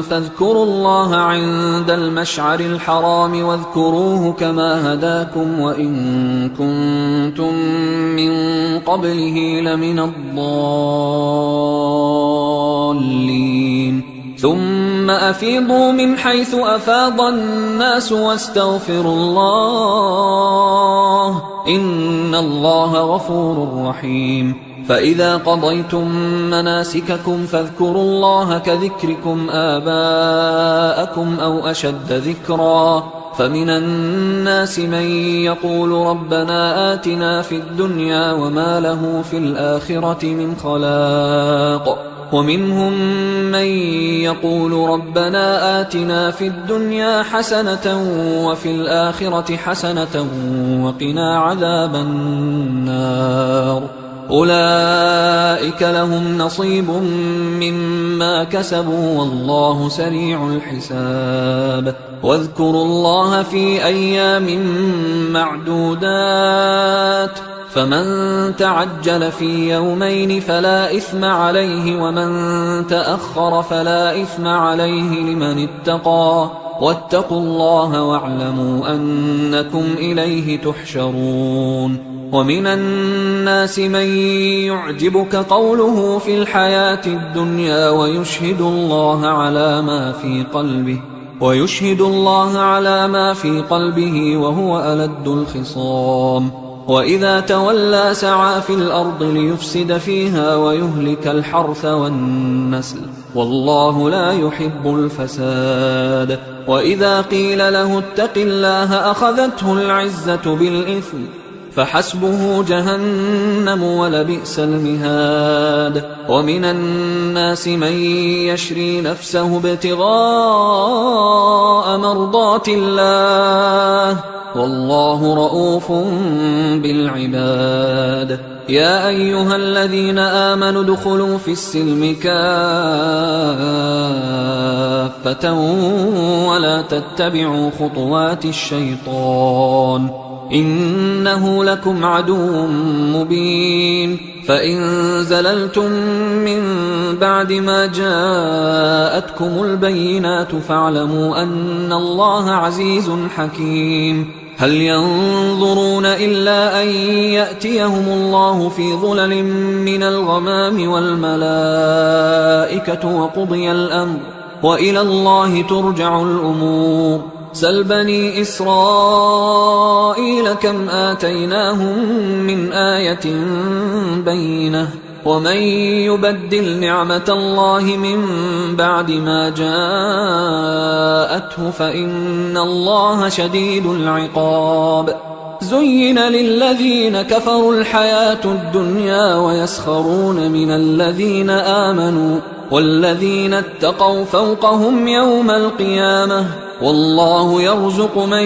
فاذكروا الله عند المشعر الحرام واذكروه كما هداكم وإن كنتم من قبله لمن الضالين ثم أفيضوا من حيث أفاض الناس واستغفروا الله إن الله غفور رحيم فإذا قضيتم مناسككم فاذكروا الله كذكركم آباءكم أو أشد ذكرا فمن الناس من يقول ربنا آتنا في الدنيا وما له في الآخرة من خلاق ومنهم من يقول ربنا آتنا في الدنيا حسنة وفي الآخرة حسنة وقنا عذاب النار أولئك لهم نصيب مما كسبوا والله سريع الحساب واذكروا الله في أيام معدودات فمن تعجل في يومين فلا إثم عليه ومن تأخر فلا إثم عليه لمن اتقى واتقوا الله واعلموا أنكم إليه تحشرون ومن الناس من يعجبك قوله في الحياة الدنيا ويشهد الله على ما في قلبه وهو ألد الخصام وإذا تولى سعى في الأرض ليفسد فيها ويهلك الحرث والنسل والله لا يحب الفساد وإذا قيل له اتق الله أخذته العزة بالإثم فحسبه جهنم ولبئس المهاد ومن الناس من يشري نفسه ابتغاء مرضات الله والله رؤوف بالعباد يا أيها الذين آمنوا ادخلوا في السلم كافة ولا تتبعوا خطوات الشيطان إنه لكم عدو مبين فإن زللتم من بعد ما جاءتكم البينات فاعلموا أن الله عزيز حكيم هل ينظرون إلا أن يأتيهم الله في ظلل من الغمام والملائكة وقضي الأمر وإلى الله ترجع الأمور سل بني إسرائيل كم آتيناهم من آية بينة ومن يبدل نعمة الله من بعد ما جاءته فإن الله شديد العقاب زين للذين كفروا الحياة الدنيا ويسخرون من الذين آمنوا والذين اتقوا فوقهم يوم القيامة والله يرزق من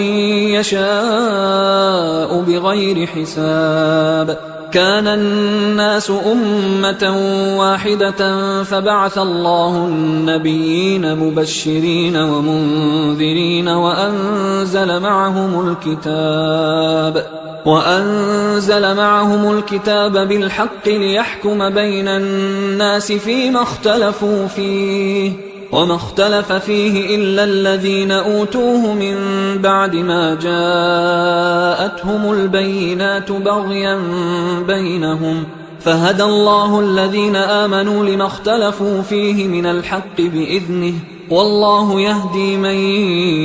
يشاء بغير حساب كان الناس أمة واحدة فبعث الله النبيين مبشرين ومنذرين وأنزل معهم الكتاب بالحق ليحكم بين الناس فيما اختلفوا فيه وما اختلف فيه إلا الذين أوتوه من بعد ما جاءتهم البينات بغيا بينهم فهدى الله الذين آمنوا لما اختلفوا فيه من الحق بإذنه والله يهدي من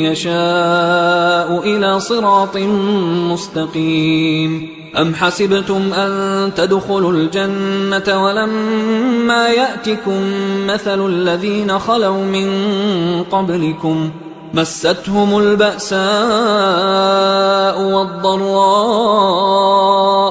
يشاء إلى صراط مستقيم أم حسبتم أن تدخلوا الجنة ولما يأتكم مثل الذين خلوا من قبلكم مستهم البأساء والضراء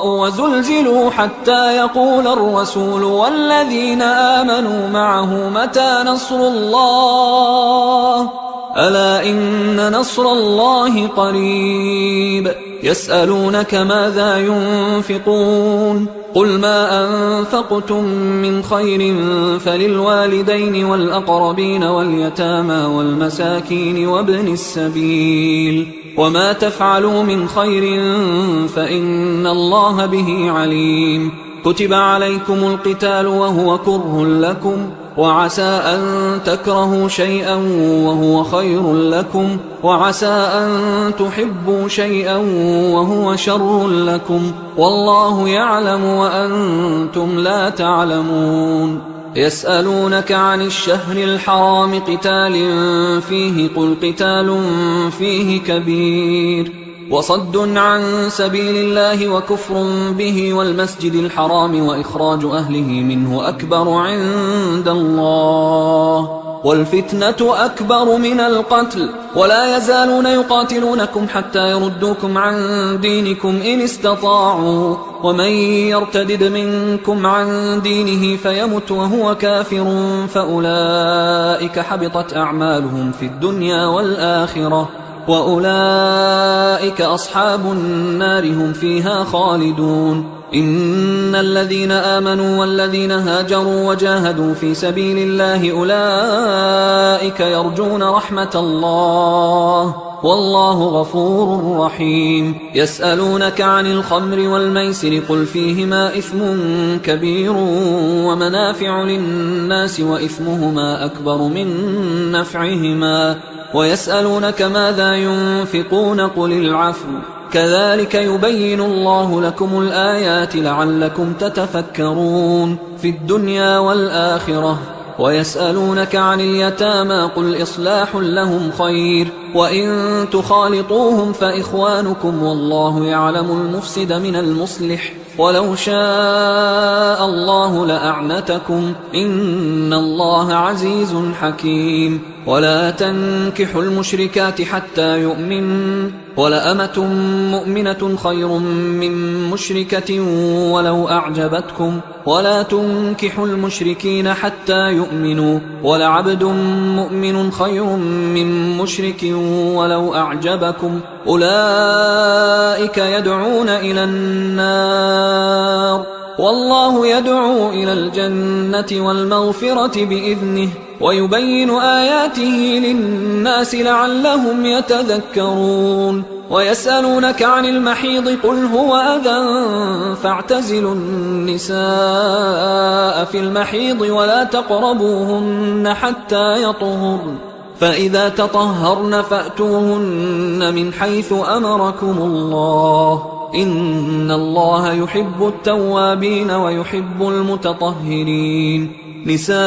وزلزلوا حتى يقول الرسول والذين آمنوا معه متى نصر الله ألا إن نصر الله قريب يسألونك ماذا ينفقون قل ما أنفقتم من خير فللوالدين والأقربين واليتامى والمساكين وابن السبيل وما تفعلوا من خير فإن الله به عليم كتب عليكم القتال وهو كره لكم وعسى أن تكرهوا شيئا وهو خير لكم وعسى أن تحبوا شيئا وهو شر لكم والله يعلم وأنتم لا تعلمون يسألونك عن الشهر الحرام قتال فيه قل قتال فيه كبير وصد عن سبيل الله وكفر به والمسجد الحرام وإخراج أهله منه أكبر عند الله والفتنة أكبر من القتل ولا يزالون يقاتلونكم حتى يردوكم عن دينكم إن استطاعوا ومن يرتدد منكم عن دينه فيمت وهو كافر فأولئك حبطت أعمالهم في الدنيا والآخرة وأولئك أصحاب النار هم فيها خالدون إن الذين آمنوا والذين هاجروا وجاهدوا في سبيل الله أولئك يرجون رحمة الله والله غفور رحيم يسألونك عن الخمر والميسر قل فيهما إثم كبير ومنافع للناس وإثمهما أكبر من نفعهما ويسألونك ماذا ينفقون قل العفو كذلك يبين الله لكم الآيات لعلكم تتفكرون في الدنيا والآخرة ويسألونك عن اليتامى قل إصلاح لهم خير وإن تخالطوهم فإخوانكم والله يعلم المفسد من المصلح ولو شاء الله لأعنتكم إن الله عزيز حكيم ولا تنكحوا المشركات حتى يؤمنوا ولأمة مؤمنة خير من مشركة ولو أعجبتكم ولا تنكحوا المشركين حتى يؤمنوا ولعبد مؤمن خير من مشرك ولو أعجبكم أولئك يدعون إلى النار والله يدعو إلى الجنة والمغفرة بإذنه ويبين آياته للناس لعلهم يتذكرون ويسألونك عن المحيض قل هو أذى فاعتزلوا النساء في المحيض ولا تقربوهن حتى يطهرن فإذا تطهرن فأتوهن من حيث أمركم الله إن الله يحب التوابين ويحب المتطهرين نساؤكم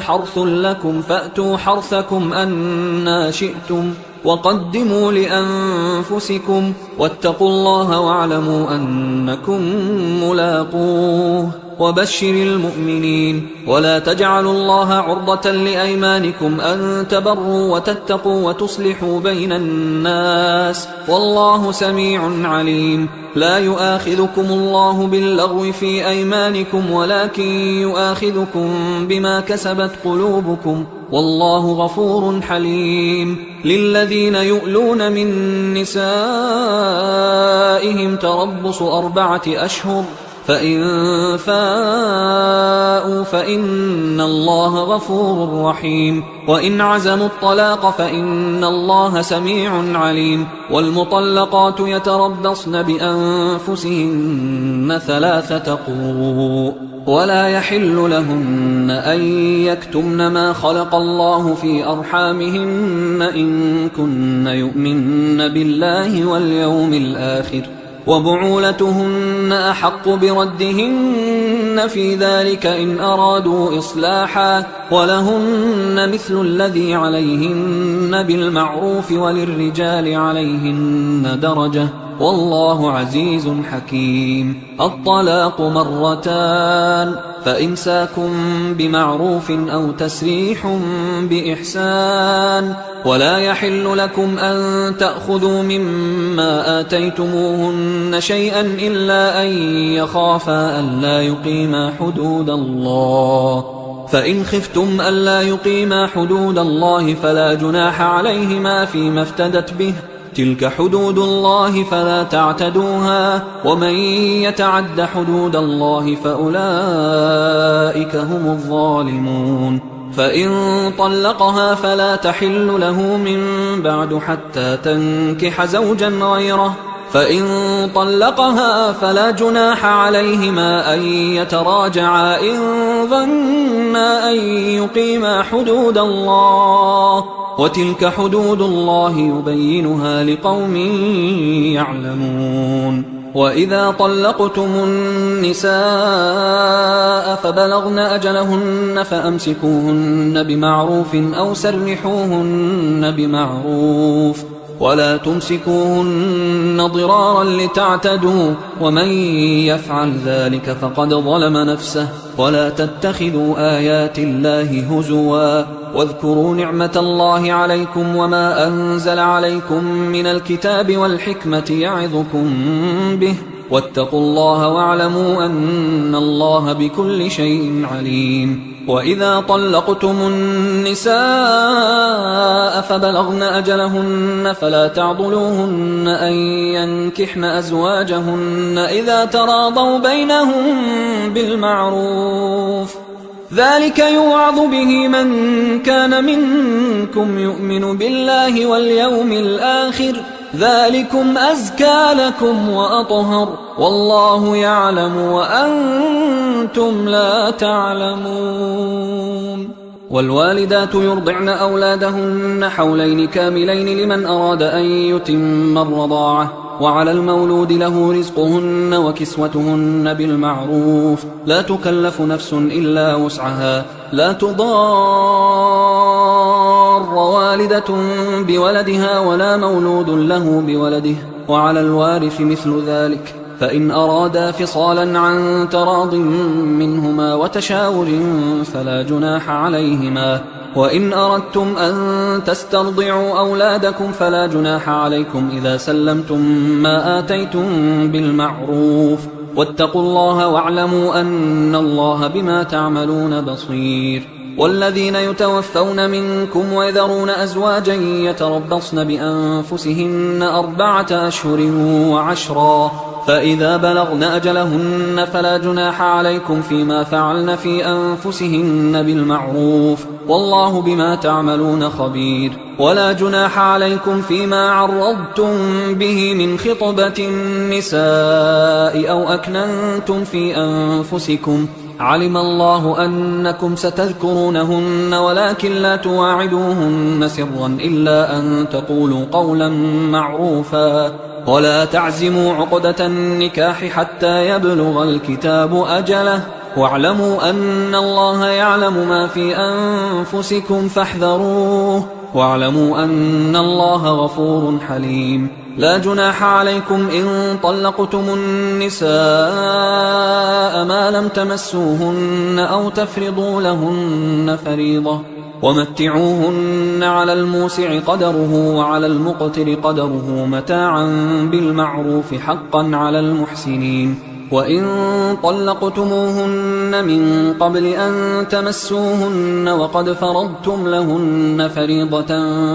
حرث لكم فأتوا حرثكم أنى شئتم وقدموا لأنفسكم واتقوا الله واعلموا أنكم ملاقوه وبشر المؤمنين ولا تجعلوا الله عرضة لأيمانكم أن تبروا وتتقوا وتصلحوا بين الناس والله سميع عليم لا يؤاخذكم الله باللغو في أيمانكم ولكن يؤاخذكم بما كسبت قلوبكم والله غفور حليم للذين يؤلون من نسائهم تربص 4 أشهر فإن فاءوا فإن الله غفور رحيم وإن عزموا الطلاق فإن الله سميع عليم والمطلقات يتربصن بأنفسهن 3 قروء ولا يحل لهن أن يكتمن ما خلق الله في أرحامهن إن كن يؤمن بالله واليوم الآخر وبعولتهن أحق بردهن في ذلك إن أرادوا إصلاحا ولهن مثل الذي عليهن بالمعروف وللرجال عليهن درجة والله عزيز حكيم الطلاق 2 فإمساك بمعروف أو تسريح بإحسان ولا يحل لكم أن تأخذوا مما آتيتموهن شيئا إلا أن يخافا ألا يقيما حدود الله فإن خفتم ألا يقيما حدود الله فلا جناح عليهما فيما افتدت به، تلك حدود الله فلا تعتدوها، ومن يتعد حدود الله فأولئك هم الظالمون. فإن طلقها فلا تحل له من بعد حتى تنكح زوجا غيره، فإن طلقها فلا جناح عليهما أن يتراجعا إن ظنا أن يقيما حدود الله، وتلك حدود الله يبينها لقوم يعلمون. وإذا طلقتم النساء فبلغن أجلهن فأمسكوهن بمعروف أو سرحوهن بمعروف، ولا تمسكوهن ضرارا لتعتدوا، ومن يفعل ذلك فقد ظلم نفسه. ولا تتخذوا آيات الله هزوا، واذكروا نعمة الله عليكم وما أنزل عليكم من الكتاب والحكمة يعظكم به، واتقوا الله واعلموا أن الله بكل شيء عليم. وإذا طلقتم النساء فبلغن أجلهن فلا تعضلوهن أن ينكحن أزواجهن إذا تراضوا بينهم بالمعروف، ذلك يوعظ به من كان منكم يؤمن بالله واليوم الآخر، ذلكم أزكى لكم وأطهر، والله يعلم وأنتم لا تعلمون. والوالدات يرضعن أولادهن حولين كاملين لمن أراد أن يتم الرضاعة، وعلى المولود له رزقهن وكسوتهن بالمعروف، لا تكلف نفس إلا وسعها، لا تضار والدة بولدها ولا مولود له بولده، وعلى الوارث مثل ذلك، فإن أرادا فصالا عن تراض منهما وتشاور فلا جناح عليهما. وإن أردتم أن تسترضعوا أولادكم فلا جناح عليكم إذا سلمتم ما آتيتم بالمعروف، واتقوا الله واعلموا أن الله بما تعملون بصير. والذين يتوفون منكم ويذرون أزواجا يتربصن بأنفسهن 4 أشهر و10، فإذا بلغن أجلهن فلا جناح عليكم فيما فعلن في أنفسهن بالمعروف، والله بما تعملون خبير. ولا جناح عليكم فيما عرضتم به من خطبة النساء أو أكننتم في أنفسكم، علم الله أنكم ستذكرونهن ولكن لا تواعدوهن سرا إلا أن تقولوا قولا معروفا، ولا تعزموا عقدة النكاح حتى يبلغ الكتاب أجله، واعلموا أن الله يعلم ما في أنفسكم فاحذروه، واعلموا أن الله غفور حليم. لا جناح عليكم إن طلقتم النساء ما لم تمسوهن أو تفرضوا لهن فريضة، ومتعوهن على الموسع قدره وعلى المقتر قدره متاعا بالمعروف حقا على المحسنين. وإن طلقتموهن من قبل أن تمسوهن وقد فرضتم لهن فريضة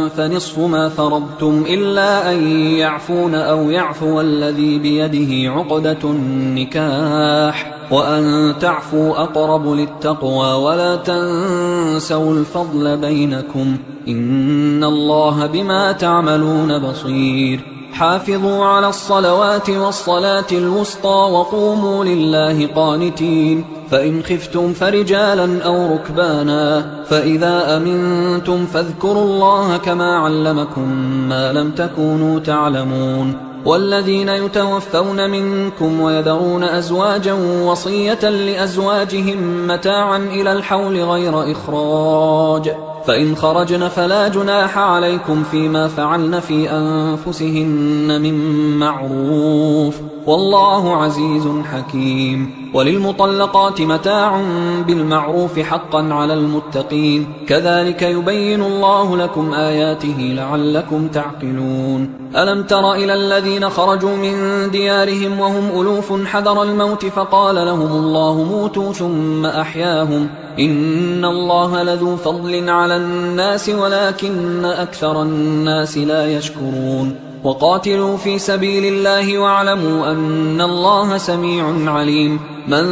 فنصف ما فرضتم إلا أن يعفون أو يعفو الذي بيده عقدة النكاح، وأن تعفوا أقرب للتقوى، ولا تنسوا الفضل بينكم، إن الله بما تعملون بصير. حافظوا على الصلوات والصلاة الوسطى وقوموا لله قانتين، فإن خفتم فرجالا أو ركبانا، فإذا أمنتم فاذكروا الله كما علمكم ما لم تكونوا تعلمون. والذين يتوفون منكم ويذرون أزواجا وصية لأزواجهم متاعا إلى الحول غير إخراج، فإن خرجن فلا جناح عليكم فيما فعلن في أنفسهن من معروف، والله عزيز حكيم. وللمطلقات متاع بالمعروف حقا على المتقين كذلك يبين الله لكم آياته لعلكم تعقلون ألم تر إلى الذين خرجوا من ديارهم وهم ألوف حذر الموت فقال لهم الله موتوا ثم أحياهم إن الله لذو فضل على الناس ولكن أكثر الناس لا يشكرون وقاتلوا في سبيل الله واعلموا أن الله سميع عليم من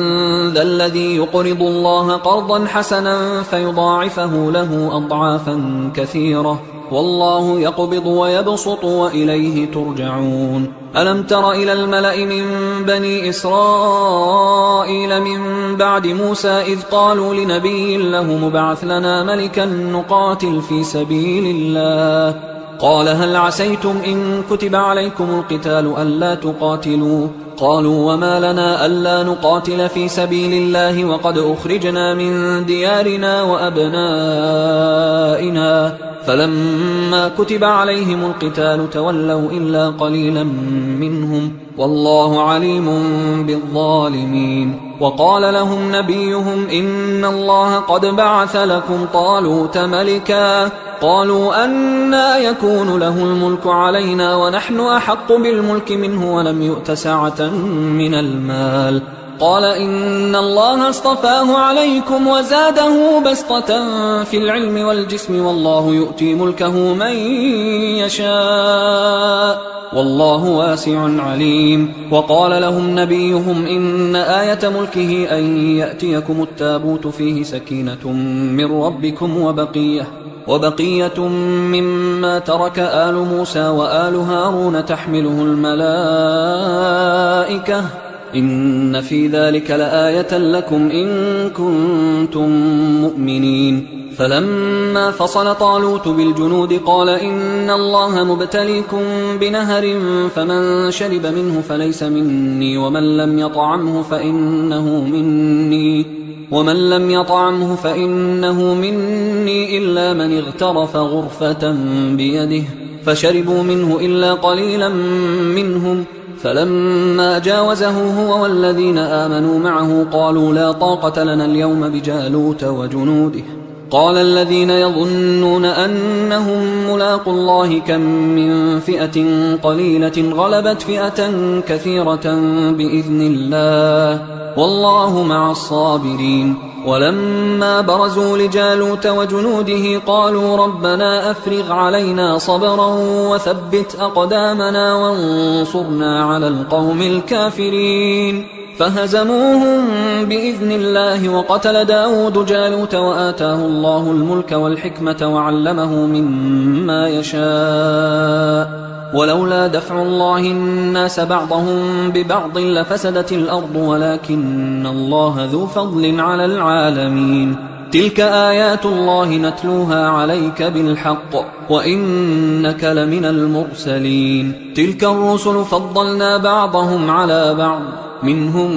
ذا الذي يقرض الله قرضا حسنا فيضاعفه له أضعافا كثيرة والله يقبض ويبسط وإليه ترجعون ألم تر إلى الملأ من بني إسرائيل من بعد موسى إذ قالوا لنبي له مبعث لنا ملكا نقاتل في سبيل الله قال هل عسيتم إن كتب عليكم القتال ألا تقاتلوا قالوا وما لنا ألا نقاتل في سبيل الله وقد أخرجنا من ديارنا وأبنائنا فلما كتب عليهم القتال تولوا إلا قليلا منهم والله عليم بالظالمين وقال لهم نبيهم إن الله قد بعث لكم طالوت ملكا قالوا أنى يكون له الملك علينا ونحن أحق بالملك منه ولم يؤت سعة من المال قال إن الله اصطفاه عليكم وزاده بسطة في العلم والجسم والله يؤتي ملكه من يشاء والله واسع عليم وقال لهم نبيهم إن آية ملكه أن يأتيكم التابوت فيه سكينة من ربكم وبقية مما ترك آل موسى وآل هارون تحمله الملائكة إن في ذلك لآية لكم إن كنتم مؤمنين فلما فصل طالوت بالجنود قال إن الله مبتليكم بنهر فمن شرب منه فليس مني ومن لم يطعمه فإنه مني إلا من اغترف غرفة بيده فشربوا منه إلا قليلا منهم فلما جاوزه هو والذين آمنوا معه قالوا لا طاقة لنا اليوم بجالوت وجنوده قال الذين يظنون أنهم ملاقوا الله كم من فئة قليلة غلبت فئة كثيرة بإذن الله والله مع الصابرين ولما برزوا لجالوت وجنوده قالوا ربنا أفرغ علينا صبرا وثبت أقدامنا وانصرنا على القوم الكافرين فهزموهم بإذن الله وقتل داود جالوت وآتاه الله الملك والحكمة وعلمه مما يشاء ولولا دفع الله الناس بعضهم ببعض لفسدت الأرض ولكن الله ذو فضل على العالمين تلك آيات الله نتلوها عليك بالحق وإنك لمن المرسلين تلك الرسل فضلنا بعضهم على بعض منهم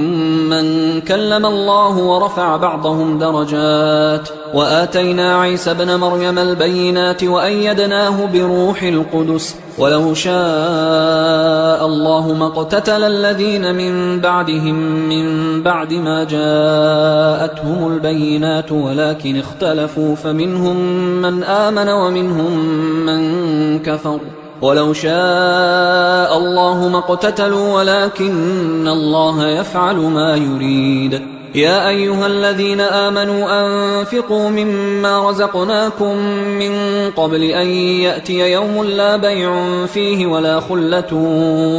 من كلم الله ورفع بعضهم درجات وآتينا عيسى ابن مريم البينات وأيدناه بروح القدس ولو شاء الله ما اقتتل الذين من بعدهم من بعد ما جاءتهم البينات ولكن اختلفوا فمنهم من آمن ومنهم من كفر ولو شاء الله ما اقتتلوا ولكن الله يفعل ما يريد يا أيها الذين آمنوا أنفقوا مما رزقناكم من قبل أن يأتي يوم لا بيع فيه ولا خلة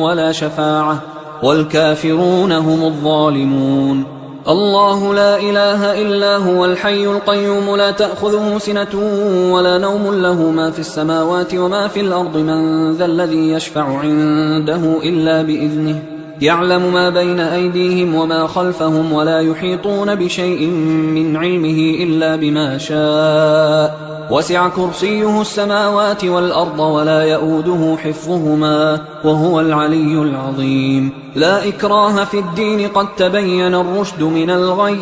ولا شفاعة والكافرون هم الظالمون الله لا إله إلا هو الحي القيوم لا تأخذه سنة ولا نوم له ما في السماوات وما في الأرض من ذا الذي يشفع عنده إلا بإذنه يعلم ما بين أيديهم وما خلفهم ولا يحيطون بشيء من علمه إلا بما شاء وسع كرسيه السماوات والأرض ولا يؤوده حفظهما وهو العلي العظيم لا إكراه في الدين قد تبين الرشد من الغي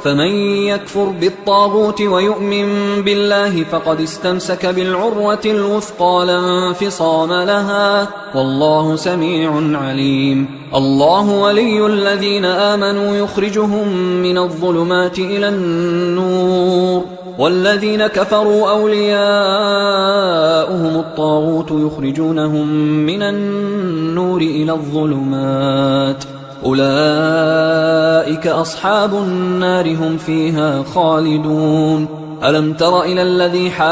فمن يكفر بالطاغوت ويؤمن بالله فقد استمسك بالعروة الوثقى لا انفصام لها، والله سميع عليم. الله ولي الذين آمنوا يخرجهم من الظلمات إلى النور، والذين كفروا أولياؤهم الطاغوت يخرجونهم من النور إلى الظلمات، أولئك أصحاب النار هم فيها خالدون. ألم تر إلى الذي حاج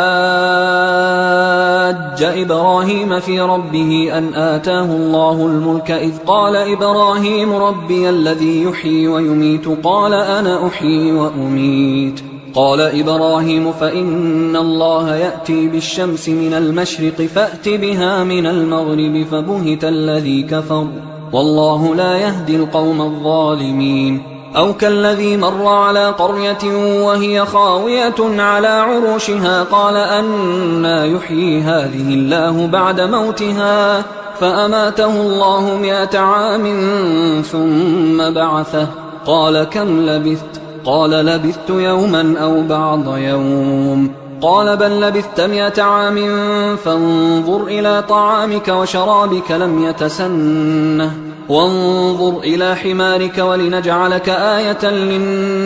إبراهيم في ربه أن آتاه الله الملك إذ قال إبراهيم ربي الذي يحيي ويميت قال أنا أحيي وأميت. قال إبراهيم فإن الله يأتي بالشمس من المشرق فأت بها من المغرب فبهت الذي كفر والله لا يهدي القوم الظالمين. أو كالذي مر على قرية وهي خاوية على عروشها قال أنى يحيي هذه الله بعد موتها فأماته الله 100 عام ثم بعثه قال كم لبثت؟ قال لبثت يوما أو بعض يوم. قال بل لبثت 100 عام فانظر إلى طعامك وشرابك لم يتسنه وانظر إلى حمارك ولنجعلك آية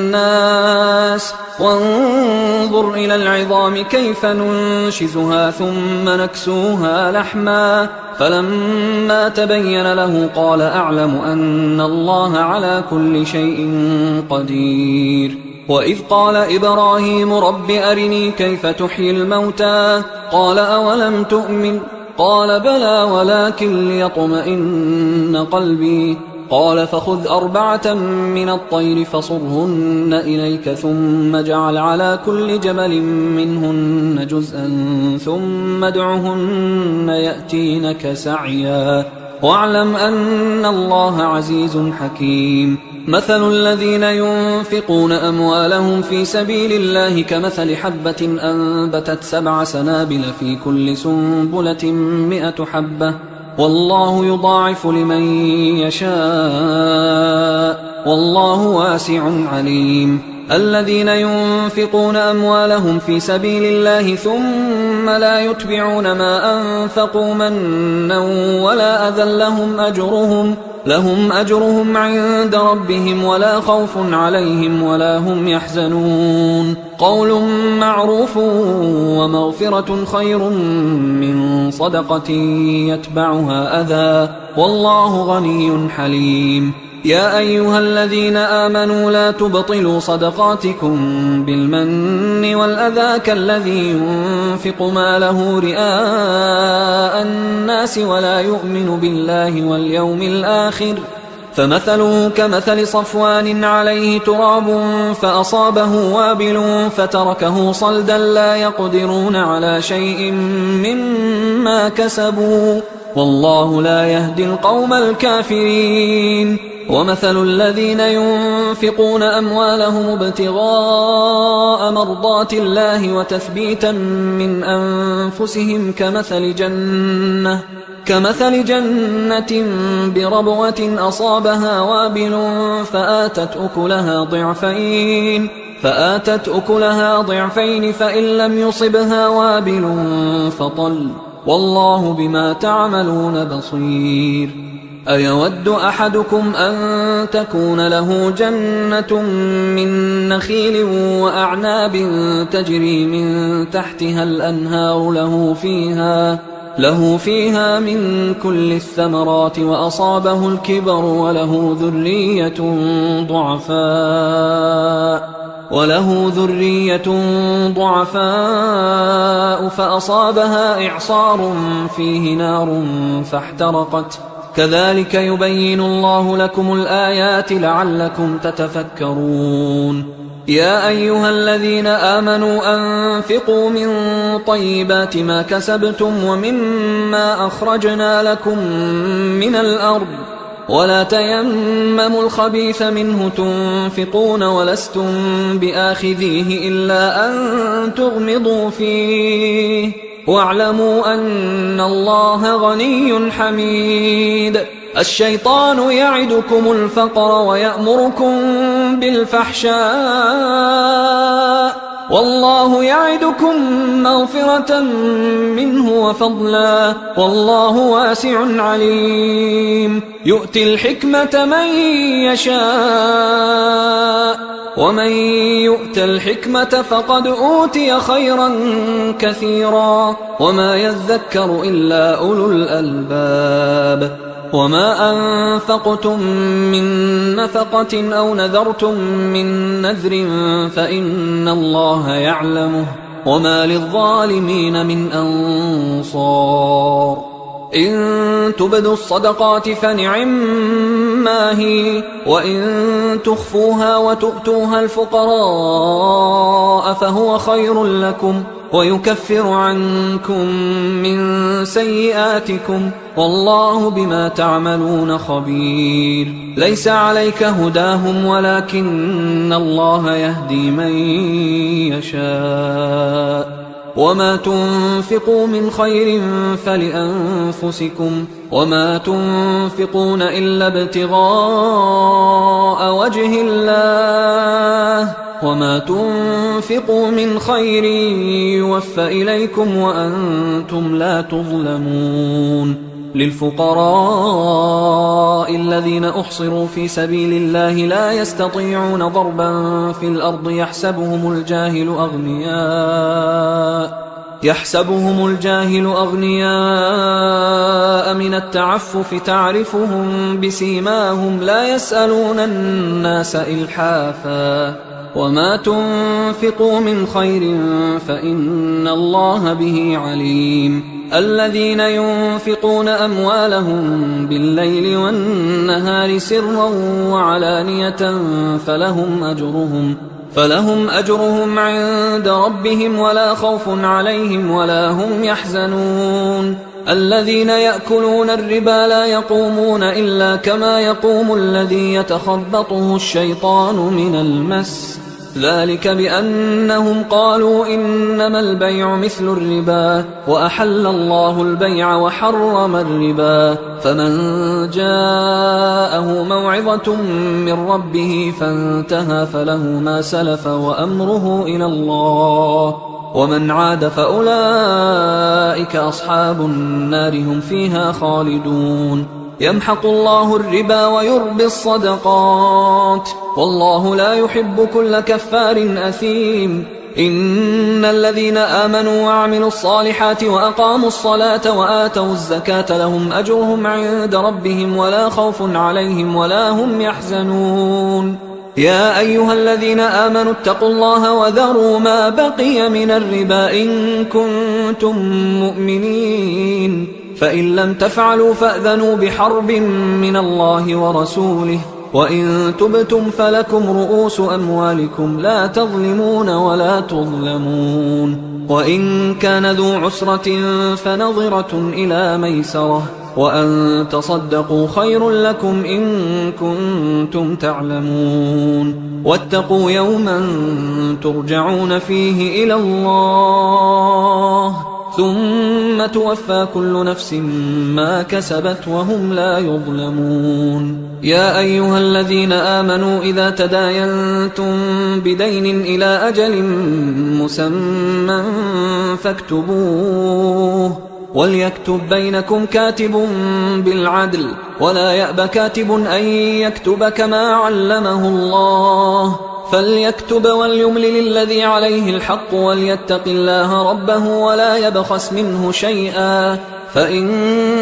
للناس وانظر إلى العظام كيف ننشزها ثم نكسوها لحما فلما تبين له قال أعلم أن الله على كل شيء قدير. وإذ قال إبراهيم رب أرني كيف تحيي الموتى قال أولم تؤمن قال بلى ولكن ليطمئن قلبي قال فخذ 4 من الطير فصرهن إليك ثم اجعل على كل جبل منهن جزءا ثم ادعهن يأتينك سعيا واعلم أن الله عزيز حكيم. مثل الذين ينفقون أموالهم في سبيل الله كمثل حبة أنبتت 7 سنابل في كل سنبلة 100 حبة والله يضاعف لمن يشاء والله واسع عليم. الذين ينفقون أموالهم في سبيل الله ثم لا يتبعون ما أنفقوا منا ولا أذى لهم أجرهم عند ربهم ولا خوف عليهم ولا هم يحزنون. قول معروف ومغفرة خير من صدقة يتبعها أذى والله غني حليم. يا أيها الذين آمنوا لا تبطلوا صدقاتكم بالمن والأذى كالذي ينفق ماله رئاء الناس ولا يؤمن بالله واليوم الآخر فمثله كمثل صفوان عليه تراب فأصابه وابل فتركه صلدا لا يقدرون على شيء مما كسبوا والله لا يهدي القوم الكافرين. ومثل الذين ينفقون أموالهم ابتغاء مرضات الله وتثبيتا من أنفسهم كمثل جنة بربوة أصابها وابل فآتت أكلها ضعفين فإن لم يصبها وابل فطل والله بما تعملون بصير. أيود أحدكم أن تكون له جنة من نخيل وأعناب تجري من تحتها الأنهار له فيها من كل الثمرات وأصابه الكبر وله ذرية ضعفاء فأصابها إعصار فيه نار فاحترقت كذلك يبين الله لكم الآيات لعلكم تتفكرون. يا أيها الذين آمنوا أنفقوا من طيبات ما كسبتم ومما أخرجنا لكم من الأرض ولا تيمموا الخبيث منه تنفقون ولستم بآخذيه إلا أن تغمضوا فيه واعلموا أن الله غني حميد. الشيطان يعدكم الفقر ويأمركم بالفحشاء والله يعدكم مغفرة منه وفضلا والله واسع عليم. يؤتي الحكمة من يشاء ومن يؤت الحكمة فقد أوتي خيرا كثيرا وما يذكر إلا أولو الألباب. وما أنفقتم من نفقة أو نذرتم من نذر فإن الله يعلمه وما للظالمين من أنصار. إن تبدوا الصدقات فنعما هي وإن تخفوها وتؤتوها الفقراء فهو خير لكم ويكفر عنكم من سيئاتكم والله بما تعملون خبير. ليس عليك هداهم ولكن الله يهدي من يشاء وما تنفقوا من خير فلأنفسكم وما تنفقون إلا ابتغاء وجه الله وما تنفقوا من خير يوفى إليكم وأنتم لا تظلمون. للفقراء الذين أحصروا في سبيل الله لا يستطيعون ضربا في الأرض يحسبهم الجاهل أغنياء من التعفف تعرفهم بسيماهم لا يسألون الناس إلحافا وما تنفقوا من خير فإن الله به عليم. الذين ينفقون أموالهم بالليل والنهار سرا وعلانية فلهم أجرهم عند ربهم ولا خوف عليهم ولا هم يحزنون. الذين يأكلون الربا لا يقومون إلا كما يقوم الذي يتخبطه الشيطان من المس ذلك بأنهم قالوا إنما البيع مثل الربا وأحل الله البيع وحرم الربا. فمن جاءه موعظة من ربه فانتهى فله ما سلف وأمره إلى الله ومن عاد فأولئك أصحاب النار هم فيها خالدون. يمحق الله الربا ويربي الصدقات والله لا يحب كل كفار أثيم. إن الذين آمنوا وعملوا الصالحات وأقاموا الصلاة وآتوا الزكاة لهم أجرهم عند ربهم ولا خوف عليهم ولا هم يحزنون. يا أيها الذين آمنوا اتقوا الله وذروا ما بقي من الربا إن كنتم مؤمنين فإن لم تفعلوا فأذنوا بحرب من الله ورسوله وإن تبتم فلكم رؤوس أموالكم لا تظلمون ولا تظلمون. وإن كان ذو عسرة فنظرة إلى ميسرة وأن تصدقوا خير لكم إن كنتم تعلمون. واتقوا يوما ترجعون فيه إلى الله ثم توفى كل نفس ما كسبت وهم لا يظلمون. يا أيها الذين آمنوا إذا تداينتم بدين إلى أجل مسمى فاكتبوه وليكتب بينكم كاتب بالعدل ولا يأب كاتب أن يكتب كما علمه الله فليكتب وليملل الذي عليه الحق وليتق الله ربه ولا يبخس منه شيئا فإن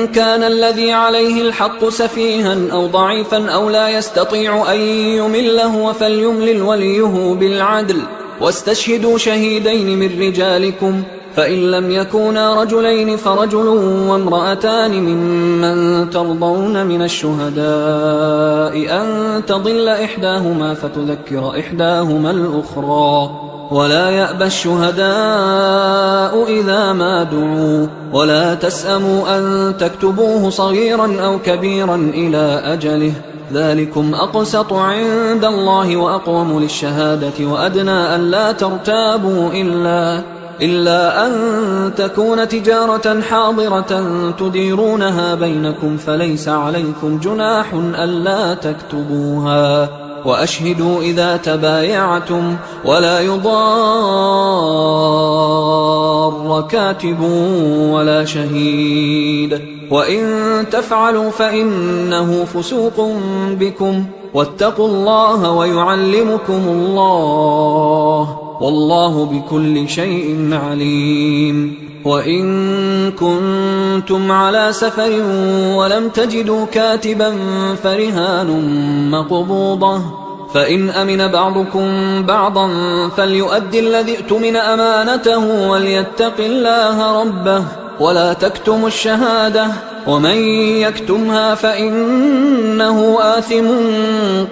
كان الذي عليه الحق سفيها أو ضعيفا أو لا يستطيع أن يمله فليملل وليه بالعدل واستشهدوا شهيدين من رجالكم فإن لم يكونا رجلين فرجل وامرأتان ممن ترضون من الشهداء أن تضل إحداهما فتذكر إحداهما الأخرى ولا يأبى الشهداء إذا ما دعوا ولا تسأموا أن تكتبوه صغيرا أو كبيرا إلى أجله ذلكم أقسط عند الله وأقوم للشهادة وأدنى ألا ترتابوا إلا أن تكون تجارة حاضرة تديرونها بينكم فليس عليكم جناح ألا تكتبوها وأشهدوا إذا تبايعتم ولا يضار كاتب ولا شهيد وإن تفعلوا فإنه فسوق بكم واتقوا الله ويعلمكم الله والله بكل شيء عليم وإن كنتم على سفر ولم تجدوا كاتبا فرهان مقبوضة فإن أمن بعضكم بعضا فليؤدي الذي اؤتمن أمانته وليتق الله ربه ولا تكتموا الشهادة ومن يكتمها فإنه آثم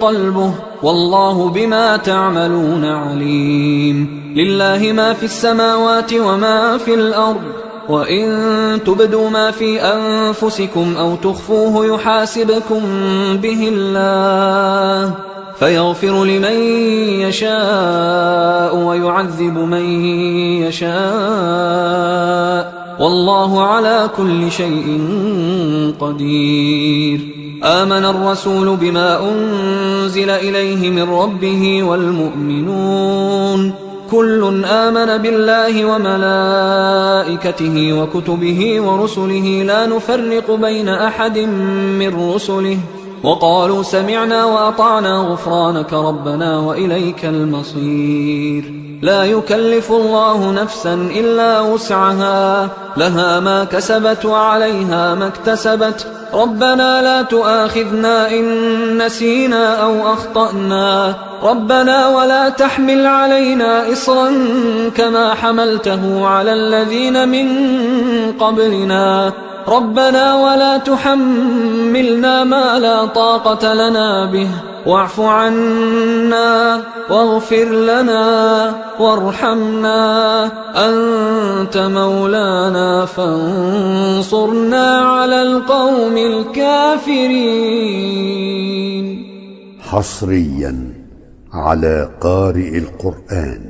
قلبه والله بما تعملون عليم لله ما في السماوات وما في الأرض وإن تبدوا ما في أنفسكم أو تخفوه يحاسبكم به الله فيغفر لمن يشاء ويعذب من يشاء والله على كل شيء قدير آمن الرسول بما أنزل إليه من ربه والمؤمنون كل آمن بالله وملائكته وكتبه ورسله لا نفرق بين أحد من رسله وقالوا سمعنا وأطعنا غفرانك ربنا وإليك المصير لا يكلف الله نفسا إلا وسعها لها ما كسبت وعليها ما اكتسبت ربنا لا تؤاخذنا إن نسينا أو أخطأنا ربنا ولا تحمل علينا إصرا كما حملته على الذين من قبلنا ربنا ولا تحملنا ما لا طاقة لنا به واعف عنا واغفر لنا وارحمنا أنت مولانا فانصرنا على القوم الكافرين. حصريا على قارئ القرآن.